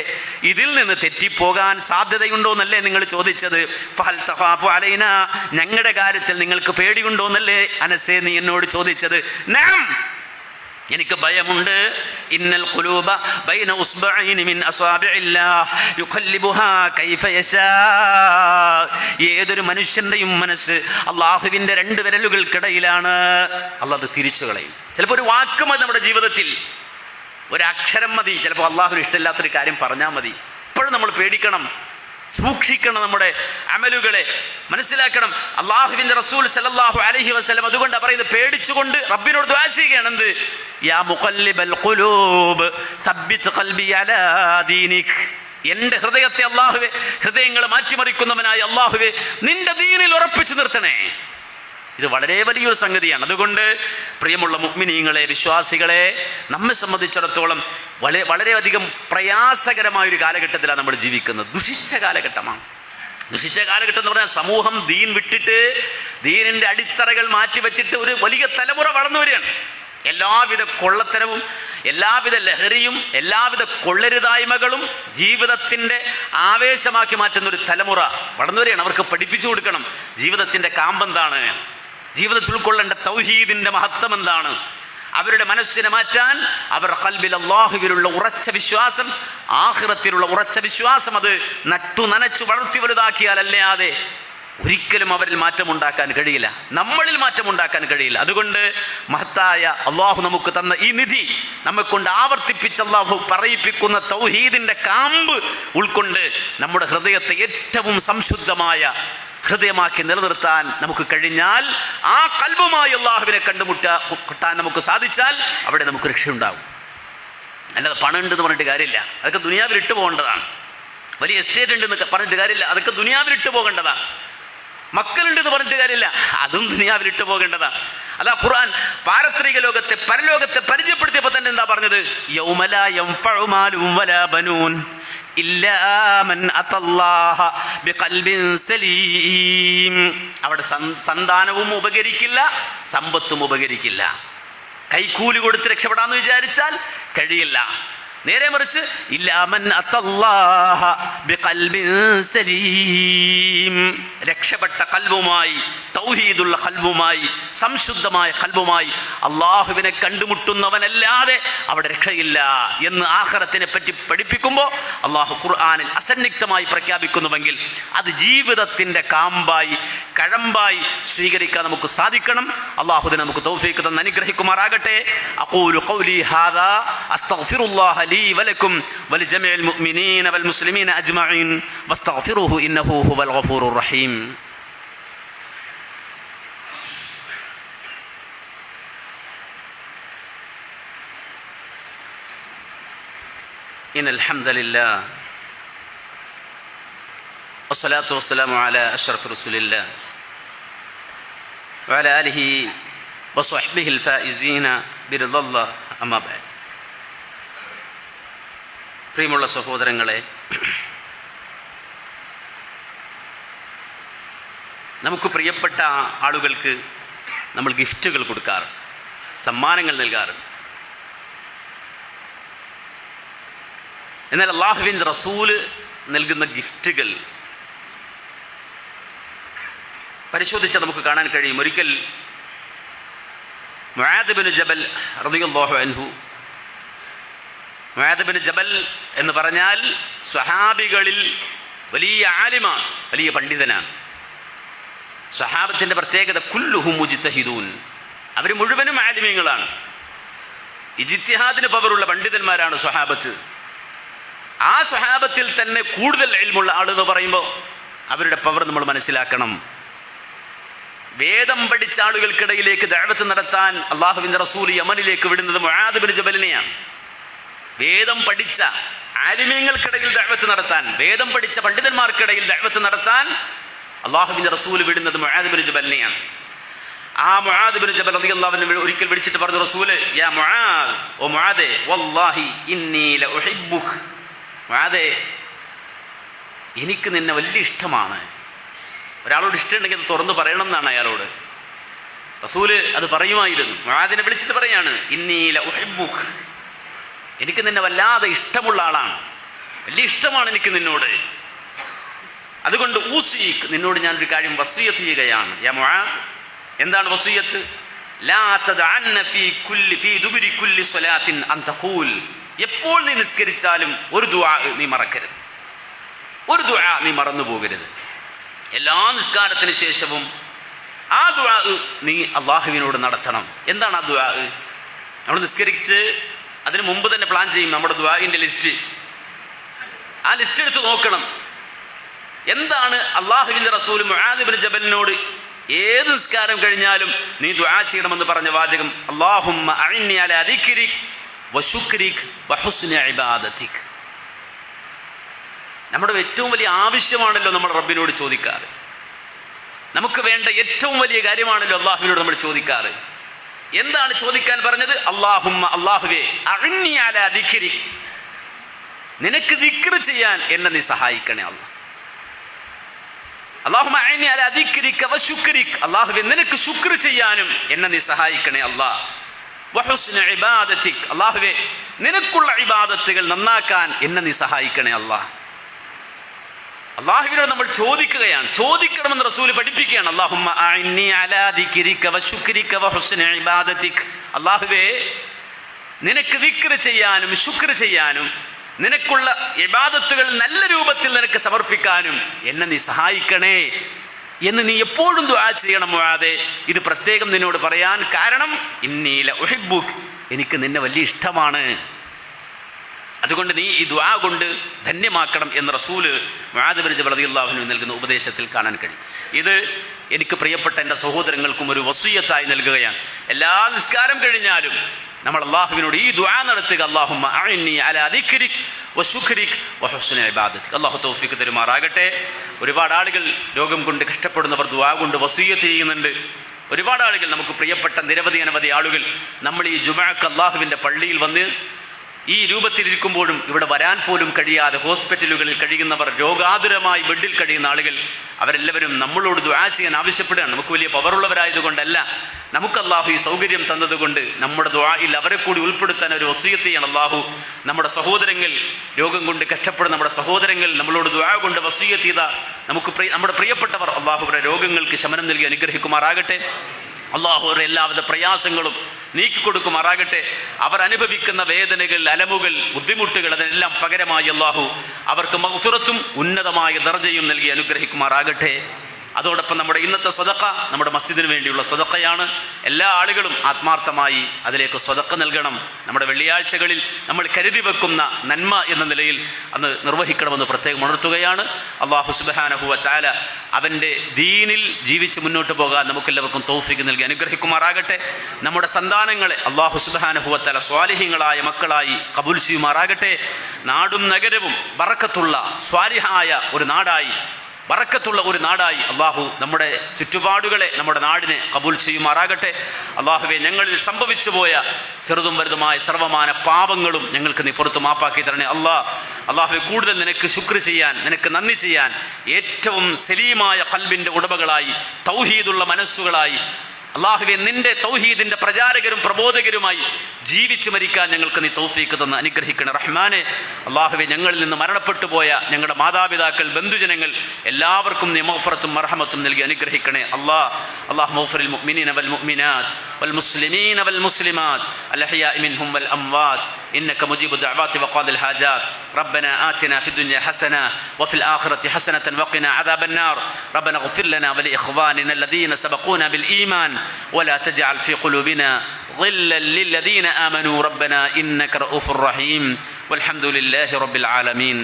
ഇതിൽ നിന്ന് തെറ്റിപ്പോകാൻ സാധ്യതയുണ്ടോന്നല്ലേ നിങ്ങൾ ചോദിച്ചത്. ഫഹൽ തഖാഫു അലൈനാ, ഞങ്ങളുടെ കാര്യത്തിൽ നിങ്ങൾക്ക് പേടിയുണ്ടോന്നല്ലേ അനസേ നീ എന്നോട് ചോദിച്ചത്. നഅം, എനിക്ക് ഭയമുണ്ട്. ഇന്നൽ ഖുലൂബ ബൈന ഉസ്ബഈനി മിൻ അസ്വാബിഇല്ലാഹ് യുഖല്ലിബുഹാ കൈഫ യശാ. ഏതൊരു മനുഷ്യൻ്റെയും മനസ്സ് അള്ളാഹുവിൻ്റെ 2 വിരലുകൾക്കിടയിലാണ്. അള്ളാഹ് അത് തിരിച്ചു കളയും. ചിലപ്പോൾ ഒരു വാക്ക് മതി, നമ്മുടെ ജീവിതത്തിൽ ഒരക്ഷരം മതി, ചിലപ്പോൾ അള്ളാഹുവിന് ഇഷ്ടമില്ലാത്തൊരു കാര്യം പറഞ്ഞാൽ മതി. ഇപ്പോഴും നമ്മൾ പേടിക്കണം, സൂക്ഷിക്കണം, നമ്മുടെ അമലുകളെ മനസ്സിലാക്കണം. അള്ളാഹുവിൻ്റെ റസൂൽ സല്ലല്ലാഹു അലൈഹി വസല്ലം അതുകൊണ്ടാണ് പറയുന്നത്, പേടിച്ചുകൊണ്ട് റബ്ബിനോട് ദുആ ചെയ്യുകയാണ്. എന്ത്? യാ മുഖല്ലിബൽ ഖുലൂബ് സബ്ബിത് ഖൽബി അലാ ദീനിക്, എൻ്റെ ഹൃദയത്തെ അള്ളാഹുവേ, ഹൃദയങ്ങളെ മാറ്റിമറിക്കുന്നവനായ അള്ളാഹുവേ, നിന്റെ ദീനിൽ ഉറപ്പിച്ചു നിർത്തണേ. ഇത് വളരെ വലിയൊരു സംഗതിയാണ്. അതുകൊണ്ട് പ്രിയമുള്ള മുഅ്മിനീങ്ങളെ, വിശ്വാസികളെ, നമ്മെ സംബന്ധിച്ചിടത്തോളം വളരെയധികം പ്രയാസകരമായൊരു കാലഘട്ടത്തിലാണ് നമ്മൾ ജീവിക്കുന്നത്. ദുഷിച്ച കാലഘട്ടമാണ്. ദുഷിച്ച കാലഘട്ടം എന്ന് പറഞ്ഞാൽ സമൂഹം ദീൻ വിട്ടിട്ട്, ദീനിൻ്റെ അടിത്തറകൾ മാറ്റിവെച്ചിട്ട് ഒരു വലിയ തലമുറ വളർന്നു വരികയാണ്. എല്ലാവിധ കൊള്ളത്തരവും, എല്ലാവിധ ലഹരിയും, എല്ലാവിധ കൊള്ളരുതായ്മകളും ജീവിതത്തിൻ്റെ ആവേശമാക്കി മാറ്റുന്ന ഒരു തലമുറ വളർന്നു വരികയാണ്. അവർക്ക് പഠിപ്പിച്ചു കൊടുക്കണം ജീവിതത്തിൻ്റെ കാമ്പെന്താണ്, ജീവിതത്തിൽ ഉൾക്കൊള്ളേണ്ട തൗഹീദിൻ്റെ മഹത്വം എന്താണ്. അവരുടെ മനസ്സിനെ മാറ്റാൻ അവർ ഖൽബിൽ അല്ലാഹുവിലുള്ള ഉറച്ച വിശ്വാസം, ആഖിറത്തിലുള്ള ഉറച്ച വിശ്വാസം അത് നട്ടു നനച്ചു വളർത്തി വലുതാക്കിയാലല്ലാതെ ഒരിക്കലും അവരിൽ മാറ്റമുണ്ടാക്കാൻ കഴിയില്ല, നമ്മളിൽ മാറ്റമുണ്ടാക്കാൻ കഴിയില്ല. അതുകൊണ്ട് മഹത്തായ അള്ളാഹു നമുക്ക് തന്ന ഈ നിധി നമ്മെക്കൊണ്ട് ആവർത്തിപ്പിച്ച് അള്ളാഹു പറയിപ്പിക്കുന്ന തൗഹീദിൻ്റെ കാമ്പ് ഉൾക്കൊണ്ട് നമ്മുടെ ഹൃദയത്തെ ഏറ്റവും സംശുദ്ധമായ ഹൃദയമാക്കി നിലനിർത്താൻ നമുക്ക് കഴിഞ്ഞാൽ, ആ ഖൽബുമായി അള്ളാഹുവിനെ കണ്ടുമുട്ടാൻ നമുക്ക് സാധിച്ചാൽ അവിടെ നമുക്ക് രക്ഷയുണ്ടാകും. അല്ലാതെ പണം ഉണ്ടെന്ന് പറഞ്ഞിട്ട് കാര്യമില്ല, അതൊക്കെ ദുനിയാവിൽ ഇട്ട് പോകേണ്ടതാണ്. വലിയ എസ്റ്റേറ്റ് ഉണ്ടെന്ന് പറഞ്ഞിട്ട് കാര്യമില്ല, അതൊക്കെ ദുനിയാവിൽ ഇട്ട് പോകേണ്ടതാണ്. മക്കളുണ്ടെന്ന് പറഞ്ഞിട്ട് കാര്യമില്ല, അതും ദുനിയാവിലിട്ട് പോകേണ്ടതാണ്. അതാ ഖുർആൻ പാരത്രിക ലോകത്തെ, പരലോകത്തെ പരിചയപ്പെടുത്തിയപ്പോൾ തന്നെ എന്താ പറഞ്ഞത്? യൗമ ലാ യൻഫഉ മാലും വലാ ബനൂൻ ഇല്ലാ മൻ അത്തല്ലാഹ ബിഖൽബിൻ സലീം. അവിടെ സന്താനവും ഉപകരിക്കില്ല, സമ്പത്തും ഉപകരിക്കില്ല. കൈക്കൂലി കൊടുത്ത് രക്ഷപ്പെടാമെന്ന് വിചാരിച്ചാൽ കഴിയില്ല. നേരെ മറിച്ച് ഇല്ലാ മൻ അത്തല്ലാഹ ബിഖൽബിൻ സലീം, രക്ഷപ്പെട്ട ഖൽബുമായി, തൗഹീദുള്ള ഖൽബുമായി, സംശുദ്ധമായ ഖൽബുമായി അള്ളാഹുവിനെ കണ്ടുമുട്ടുന്നവനല്ലാതെ അവിടെ രക്ഷയില്ല എന്ന് ആഖിറത്തിനെ പറ്റി പഠിപ്പിക്കുമ്പോൾ അള്ളാഹു ഖുർആനിൽ അസന്നിഗ്ധമായി പ്രഖ്യാപിക്കുന്നുവെങ്കിൽ അത് ജീവിതത്തിൻ്റെ കാമ്പായി, കഴമ്പായി സ്വീകരിക്കാൻ നമുക്ക് സാധിക്കണം. അള്ളാഹുവിനെ നമുക്ക് തൗഫീഖ് തന്ന് അനുഗ്രഹിക്കുമാറാകട്ടെ. അഖൂലു ഖൗലി ഹാദാ അസ്തഗ്ഫിറുല്ലാഹ ലീ വലക്കും വലിജമീഇൽ മുഅ്മിനീന വൽ മുസ്ലിമീന അജ്മഈൻ വസ്തഗ്ഫിറുഹു ഇന്നഹു ഹുവൽ ഗഫൂറുർ റഹീം. ഇന്നൽ ഹംദലില്ലാഹ് വസ്സലാത്തു വസ്സലാമു അലാ അഷ്റഫി റസൂലില്ലാഹ് വഅലാ ആലിഹി വസ്വഹ്ബിഹിൽ ഫായിസീന ബിറിദല്ലാഹ് അമ്മാ ബഅദ്. പ്രിയമുള്ള സഹോദരങ്ങളെ, നമുക്ക് പ്രിയപ്പെട്ട ആളുകൾക്ക് നമ്മൾ ഗിഫ്റ്റുകൾ കൊടുക്കാറുണ്ട്, സമ്മാനങ്ങൾ നൽകാറുണ്ട്. എന്നാൽ അല്ലാഹുവിൻ്റെ റസൂല് നൽകുന്ന ഗിഫ്റ്റുകൾ പരിശോധിച്ചാൽ നമുക്ക് കാണാൻ കഴിയും. ഒരിക്കൽ മുആദ് ബിൻ ജബൽ റളിയല്ലാഹു അൻഹു, മുആദ് ബിൻ ജബൽ എന്ന് പറഞ്ഞാൽ സ്വഹാബികളിൽ വലിയ ആലിമാണ്, വലിയ പണ്ഡിതനാണ്. സ്വഹാബത്തിൻ്റെ പ്രത്യേകത കുല്ലുഹും മുജ്തഹിദൂൻ, അവർ മുഴുവനും ആലിമീങ്ങളാണ്. ഇജ്തിഹാദിന് പവറുള്ള പണ്ഡിതന്മാരാണ് സ്വഹാബത്ത്. ആ സ്വഹാബത്തിൽ തന്നെ കൂടുതൽ ഇൽമുള്ള ആളെന്ന് പറയുമ്പോൾ അവരുടെ പവർ നമ്മൾ മനസ്സിലാക്കണം. വേദം പഠിച്ച ആളുകൾക്കിടയിലേക്ക് ദഅവത്ത് നടത്താൻ അല്ലാഹുവിൻ്റെ റസൂൽ യമനിലേക്ക് വിടുന്നത് മുആദ് ബിൻ ജബലിനെയാണ്. വേദം പഠിച്ച ആലിമീങ്ങൾക്കിടയിൽ ദഅവത്ത് നടത്താൻ, വേദം പഠിച്ച പണ്ഡിതന്മാർക്കിടയിൽ ദഅവത്ത് നടത്താൻ അല്ലാഹുവിൻ്റെ റസൂൽ വിടുന്നത് മുആദ് ബിൻ ജബലിനെയാണ്. ആ മുആദ് ബിൻ ജബൽ റളിയല്ലാഹു അൻഹു ഒരിക്കൽ വിളിച്ചിട്ട് പറഞ്ഞു, റസൂല്, യാ മുആദ്, ഓ മുആദേ, വല്ലാഹി ഇന്നി ലഉഹിബ്ബുക്, മുആദേ, എനിക്ക് നിന്നെ വലിയ ഇഷ്ടമാണ്. ഒരാളോട് ഇഷ്ടമുണ്ടെങ്കിൽ അത് തുറന്നു പറയണം എന്നാണ് അയാളോട്. റസൂല് അത് പറയുമായിരുന്നു. മുആദിനെ വിളിച്ചിട്ട് പറയാണ്, ഇന്നി ലഉഹിബ്ബുക്, എനിക്ക് നിന്നെ വല്ലാതെ ഇഷ്ടമുള്ള ആളാണ്, വലിയ ഇഷ്ടമാണ് എനിക്ക് നിന്നോട്. അതുകൊണ്ട് ഊസീക്, നിന്നോട് ഞാനൊരു കാര്യം വസിയ്യത്ത് ചെയ്യുകയാണ്. യാ മുആദ്, എന്താണ് വസിയ്യത്ത്? ലാ തദഅന്ന ഫീ ദുബുരി കുല്ലി സ്വലാത്തിൻ അൻ തഖൂൽ, എപ്പോൾ നീ നിസ്കരിച്ചാലും ഒരു ദുആ നീ മറക്കരുത്, ഒരു ദുആ നീ മറന്നു പോകരുത്. എല്ലാ നിസ്കാരത്തിന് ശേഷവും ആ ദുആ നീ അല്ലാഹുവിനോട് നടത്തണം. എന്താണ് ആ ദുആ? നമ്മൾ നിസ്കരിച്ച് അതിന് മുമ്പ് തന്നെ പ്ലാൻ ചെയ്യും നമ്മുടെ ദുആഇൻ്റെ ലിസ്റ്റ്. ആ ലിസ്റ്റ് എടുത്ത് നോക്കണം. എന്താണ് അല്ലാഹുവിൻ്റെ റസൂൽ മുആദ് ബിൻ ജബലിനോട് ഏത് നിസ്കാരം കഴിഞ്ഞാലും നീ ദുആ ചെയ്യണമെന്ന് പറഞ്ഞ വാചകം? അല്ലാഹുമ്മ അഇന്നി അലാ ദിക്രിക് വശുക്രിക് വഹുസ്നി ഇബാദതിക്. നമ്മുടെ ഏറ്റവും വലിയ ആവശ്യമാണല്ലോ നമ്മൾ റബ്ബിനോട് ചോദിക്കാറ്. നമുക്ക് വേണ്ട ഏറ്റവും വലിയ കാര്യമാണല്ലോ അല്ലാഹുവിനോട് നമ്മൾ ചോദിക്കാറ്. എന്താണ് ചോദിക്കാൻ പറഞ്ഞത്? അല്ലാഹുമ്മ, അല്ലാഹുവേ, അഇന്നി അലാ ദിക്രിക്, നിനക്ക് ദിക്ർ ചെയ്യാൻ എന്നെ നീ സഹായിക്കണേ അല്ലാഹ്. അല്ലാഹുമ്മ അഇന്നി അലാ ദിക്രിക വശുക്രിക്, അല്ലാഹുവേ, നിനക്ക് ശുക്ർ ചെയ്യാനും എന്നെ നീ സഹായിക്കണേ അല്ലാഹ്. വഹുസ്നി ഇബാദതിക്, അല്ലാഹുവേ, നിനക്കുള്ള ഇബാദത്തുകൾ നന്നാക്കാൻ എന്നെ നീ സഹായിക്കണേ അല്ലാഹ്. അല്ലാഹുവിനോട് നമ്മൾ ചോദിക്കുകയാണ്, ചോദിക്കണമെന്ന് റസൂൽ പഠിപ്പിക്കുകയാണ്. അല്ലാഹുമ്മ അഇന്നി അലാ ദിക്രിക വശുക്രിക വഹുസ്നി ഇബാദതിക്, അല്ലാഹുവേ, നിനക്ക് ദിക്ർ ചെയ്യാനും ശുക്ർ ചെയ്യാനും നിനക്കുള്ള ഇബാദത്തുകൾ നല്ല രൂപത്തിൽ നിനക്ക് സമർപ്പിക്കാനും എന്നെ നീ സഹായിക്കണേ എന്ന് നീ എപ്പോഴും ദുആ ചെയ്യണം മുആദേ. ഇത് പ്രത്യേകം നിന്നോട് പറയാൻ കാരണം, ഇന്നി ലഉഹിബ്ബുക്, എനിക്ക് നിന്നെ വലിയ ഇഷ്ടമാണ്. അതുകൊണ്ട് നീ ഈ ദുആ കൊണ്ട് ധന്യമാക്കണം എന്ന് റസൂല് മുആദ് ബിൻ ജബൽ റളിയല്ലാഹു അൻഹു നൽകുന്ന ഉപദേശത്തിൽ കാണാൻ കഴിയും. ഇത് എനിക്ക് പ്രിയപ്പെട്ട എൻ്റെ സഹോദരങ്ങൾക്കും ഒരു വസിയ്യത്തായി നൽകുകയാണ്. എല്ലാ നിസ്കാരം കഴിഞ്ഞാലും നമ്മൾ അല്ലാഹുവിനോട് ഈ ദുആ നടത്തുക. അല്ലാഹുമ്മ അഇന്നി അലാ ദിക്രിക് വശുക്രിക് വഹുസ്നി ഇബാദതിക്. അല്ലാഹു തൗഫീഖ് തരുമാറാകട്ടെ. ഒരുപാട് ആളുകൾ രോഗം കൊണ്ട് കഷ്ടപ്പെടുന്നവർ ദുആ കൊണ്ട് വസിയ്യത്ത് ചെയ്യുന്നുണ്ട്. ഒരുപാട് ആളുകൾ, നമുക്ക് പ്രിയപ്പെട്ട നിരവധി അനവധി ആളുകൾ നമ്മൾ ഈ ജുമുഅക്ക് അല്ലാഹുവിൻ്റെ പള്ളിയിൽ വന്ന് ഈ രൂപത്തിലിരിക്കുമ്പോഴും ഇവിടെ വരാൻ പോലും കഴിയാതെ ഹോസ്പിറ്റലുകളിൽ കഴിയുന്നവർ, രോഗാതുരമായി ബെഡിൽ കഴിയുന്ന ആളുകൾ, അവരെല്ലാവരും നമ്മളോട് ദുആ ചെയ്യാൻ ആവശ്യപ്പെടുകയാണ്. നമുക്ക് വലിയ പവറുള്ളവരായതുകൊണ്ടല്ല, നമുക്ക് അള്ളാഹു ഈ സൗകര്യം തന്നതുകൊണ്ട് നമ്മുടെ ദുആയിൽ അവരെ കൂടി ഉൾപ്പെടുത്താൻ ഒരു വസിയത്ത് ചെയ്യണം. അള്ളാഹു നമ്മുടെ സഹോദരങ്ങൾ, രോഗം കൊണ്ട് കഷ്ടപ്പെടുന്ന നമ്മുടെ സഹോദരങ്ങൾ നമ്മളോട് ദുആ കൊണ്ട് വസിയത്ത് ചെയ്ത നമ്മുടെ പ്രിയപ്പെട്ടവർ അള്ളാഹുവിൻ്റെ രോഗങ്ങൾക്ക് ശമനം നൽകി അനുഗ്രഹിക്കുമാറാകട്ടെ. അള്ളാഹു അവരുടെ എല്ലാവിധ പ്രയാസങ്ങളും നീക്കിക്കൊടുക്കുമാറാകട്ടെ. അവർ അനുഭവിക്കുന്ന വേദനകൾ, അലമുകൾ, ബുദ്ധിമുട്ടുകൾ, അതിനെല്ലാം പകരമായി അള്ളാഹു അവർക്ക് മഗ്ഫിറത്തും ഉന്നതമായ ദർജയും നൽകി അനുഗ്രഹിക്കുമാറാകട്ടെ. അതോടൊപ്പം നമ്മുടെ ഇന്നത്തെ സ്വതക്ക നമ്മുടെ മസ്ജിദിന് വേണ്ടിയുള്ള സ്വതക്കയാണ്. എല്ലാ ആളുകളും ആത്മാർത്ഥമായി അതിലേക്ക് സ്വതക്ക നൽകണം. നമ്മുടെ വെള്ളിയാഴ്ചകളിൽ നമ്മൾ കരുതി വെക്കുന്ന നന്മ എന്ന നിലയിൽ അന്ന് നിർവഹിക്കണമെന്ന് പ്രത്യേകം ഉണർത്തുകയാണ്. അല്ലാഹു സുബ്ഹാനഹു വ തആല അവൻ്റെ ദീനിൽ ജീവിച്ച് മുന്നോട്ട് പോകാൻ നമുക്കെല്ലാവർക്കും തൗഫീഖ് നൽകി അനുഗ്രഹിക്കുമാറാകട്ടെ. നമ്മുടെ സന്താനങ്ങളെ അല്ലാഹു സുബ്ഹാനഹു വ തആല സ്വാലിഹീങ്ങളായ മക്കളായി കബൂൽ ചെയ്യുമാറാകട്ടെ. നാടും നഗരവും ബറക്കത്തുള്ള സ്വാലിഹായ ഒരു നാടായി, ബറക്കത്തുള്ള ഒരു നാടായി അള്ളാഹു നമ്മുടെ ചുറ്റുപാടുകളെ, നമ്മുടെ നാടിനെ കബൂൽ ചെയ്യുമാറാകട്ടെ. അള്ളാഹുവെ, ഞങ്ങളിൽ സംഭവിച്ചു പോയ ചെറുതും വലുതുമായ സർവമാന പാപങ്ങളും ഞങ്ങൾക്ക് നീ പുറത്ത് മാപ്പാക്കി തരണേ. അള്ളാഹുവെ, കൂടുതൽ നിനക്ക് ശുക്ർ ചെയ്യാൻ, നിനക്ക് നന്ദി ചെയ്യാൻ ഏറ്റവും സലീമായ ഖൽബിൻ്റെ ഉടമകളായി, തൗഹീദുള്ള മനസ്സുകളായി അള്ളാഹുവെ, നിന്റെ തൗഹീദിൻ്റെ പ്രചാരകരും പ്രബോധകരുമായി ജീവിച്ച് മരിക്കാൻ ഞങ്ങൾക്ക് നീ തൗഫീഖ് തന്ന് അനുഗ്രഹിക്കണം റഹ്മാനെ. അള്ളാഹുവെ, ഞങ്ങളിൽ നിന്ന് മരണപ്പെട്ടു പോയ ഞങ്ങളുടെ മാതാപിതാക്കൾ, ബന്ധുജനങ്ങൾ എല്ലാവർക്കും നീ മഗ്ഫിറത്തും മർഹമത്തും നൽകി അനുഗ്രഹിക്കണേ. അല്ലാഹു മഗ്ഫിറിൽ മുഅ്മിനീന വൽ മുഅ്മിനാത്ത് വൽ മുസ്ലിമീന വൽ മുസ്ലിമാത്ത് അൽ അഹ്യാഇ മിൻഹും വൽ അംവാത്ത് ഇന്നക മുജീബു ദഅവാതി വഖാദിൽ ഹാജാത്ത്. ربنا آتنا في الدنيا حسنة وفي الآخرة حسنة وقنا عذاب النار. ربنا اغفر لنا ولإخواننا الذين سبقونا بالإيمان ولا تجعل في قلوبنا غلا للذين آمنوا ربنا إنك رؤوف رحيم والحمد لله رب العالمين.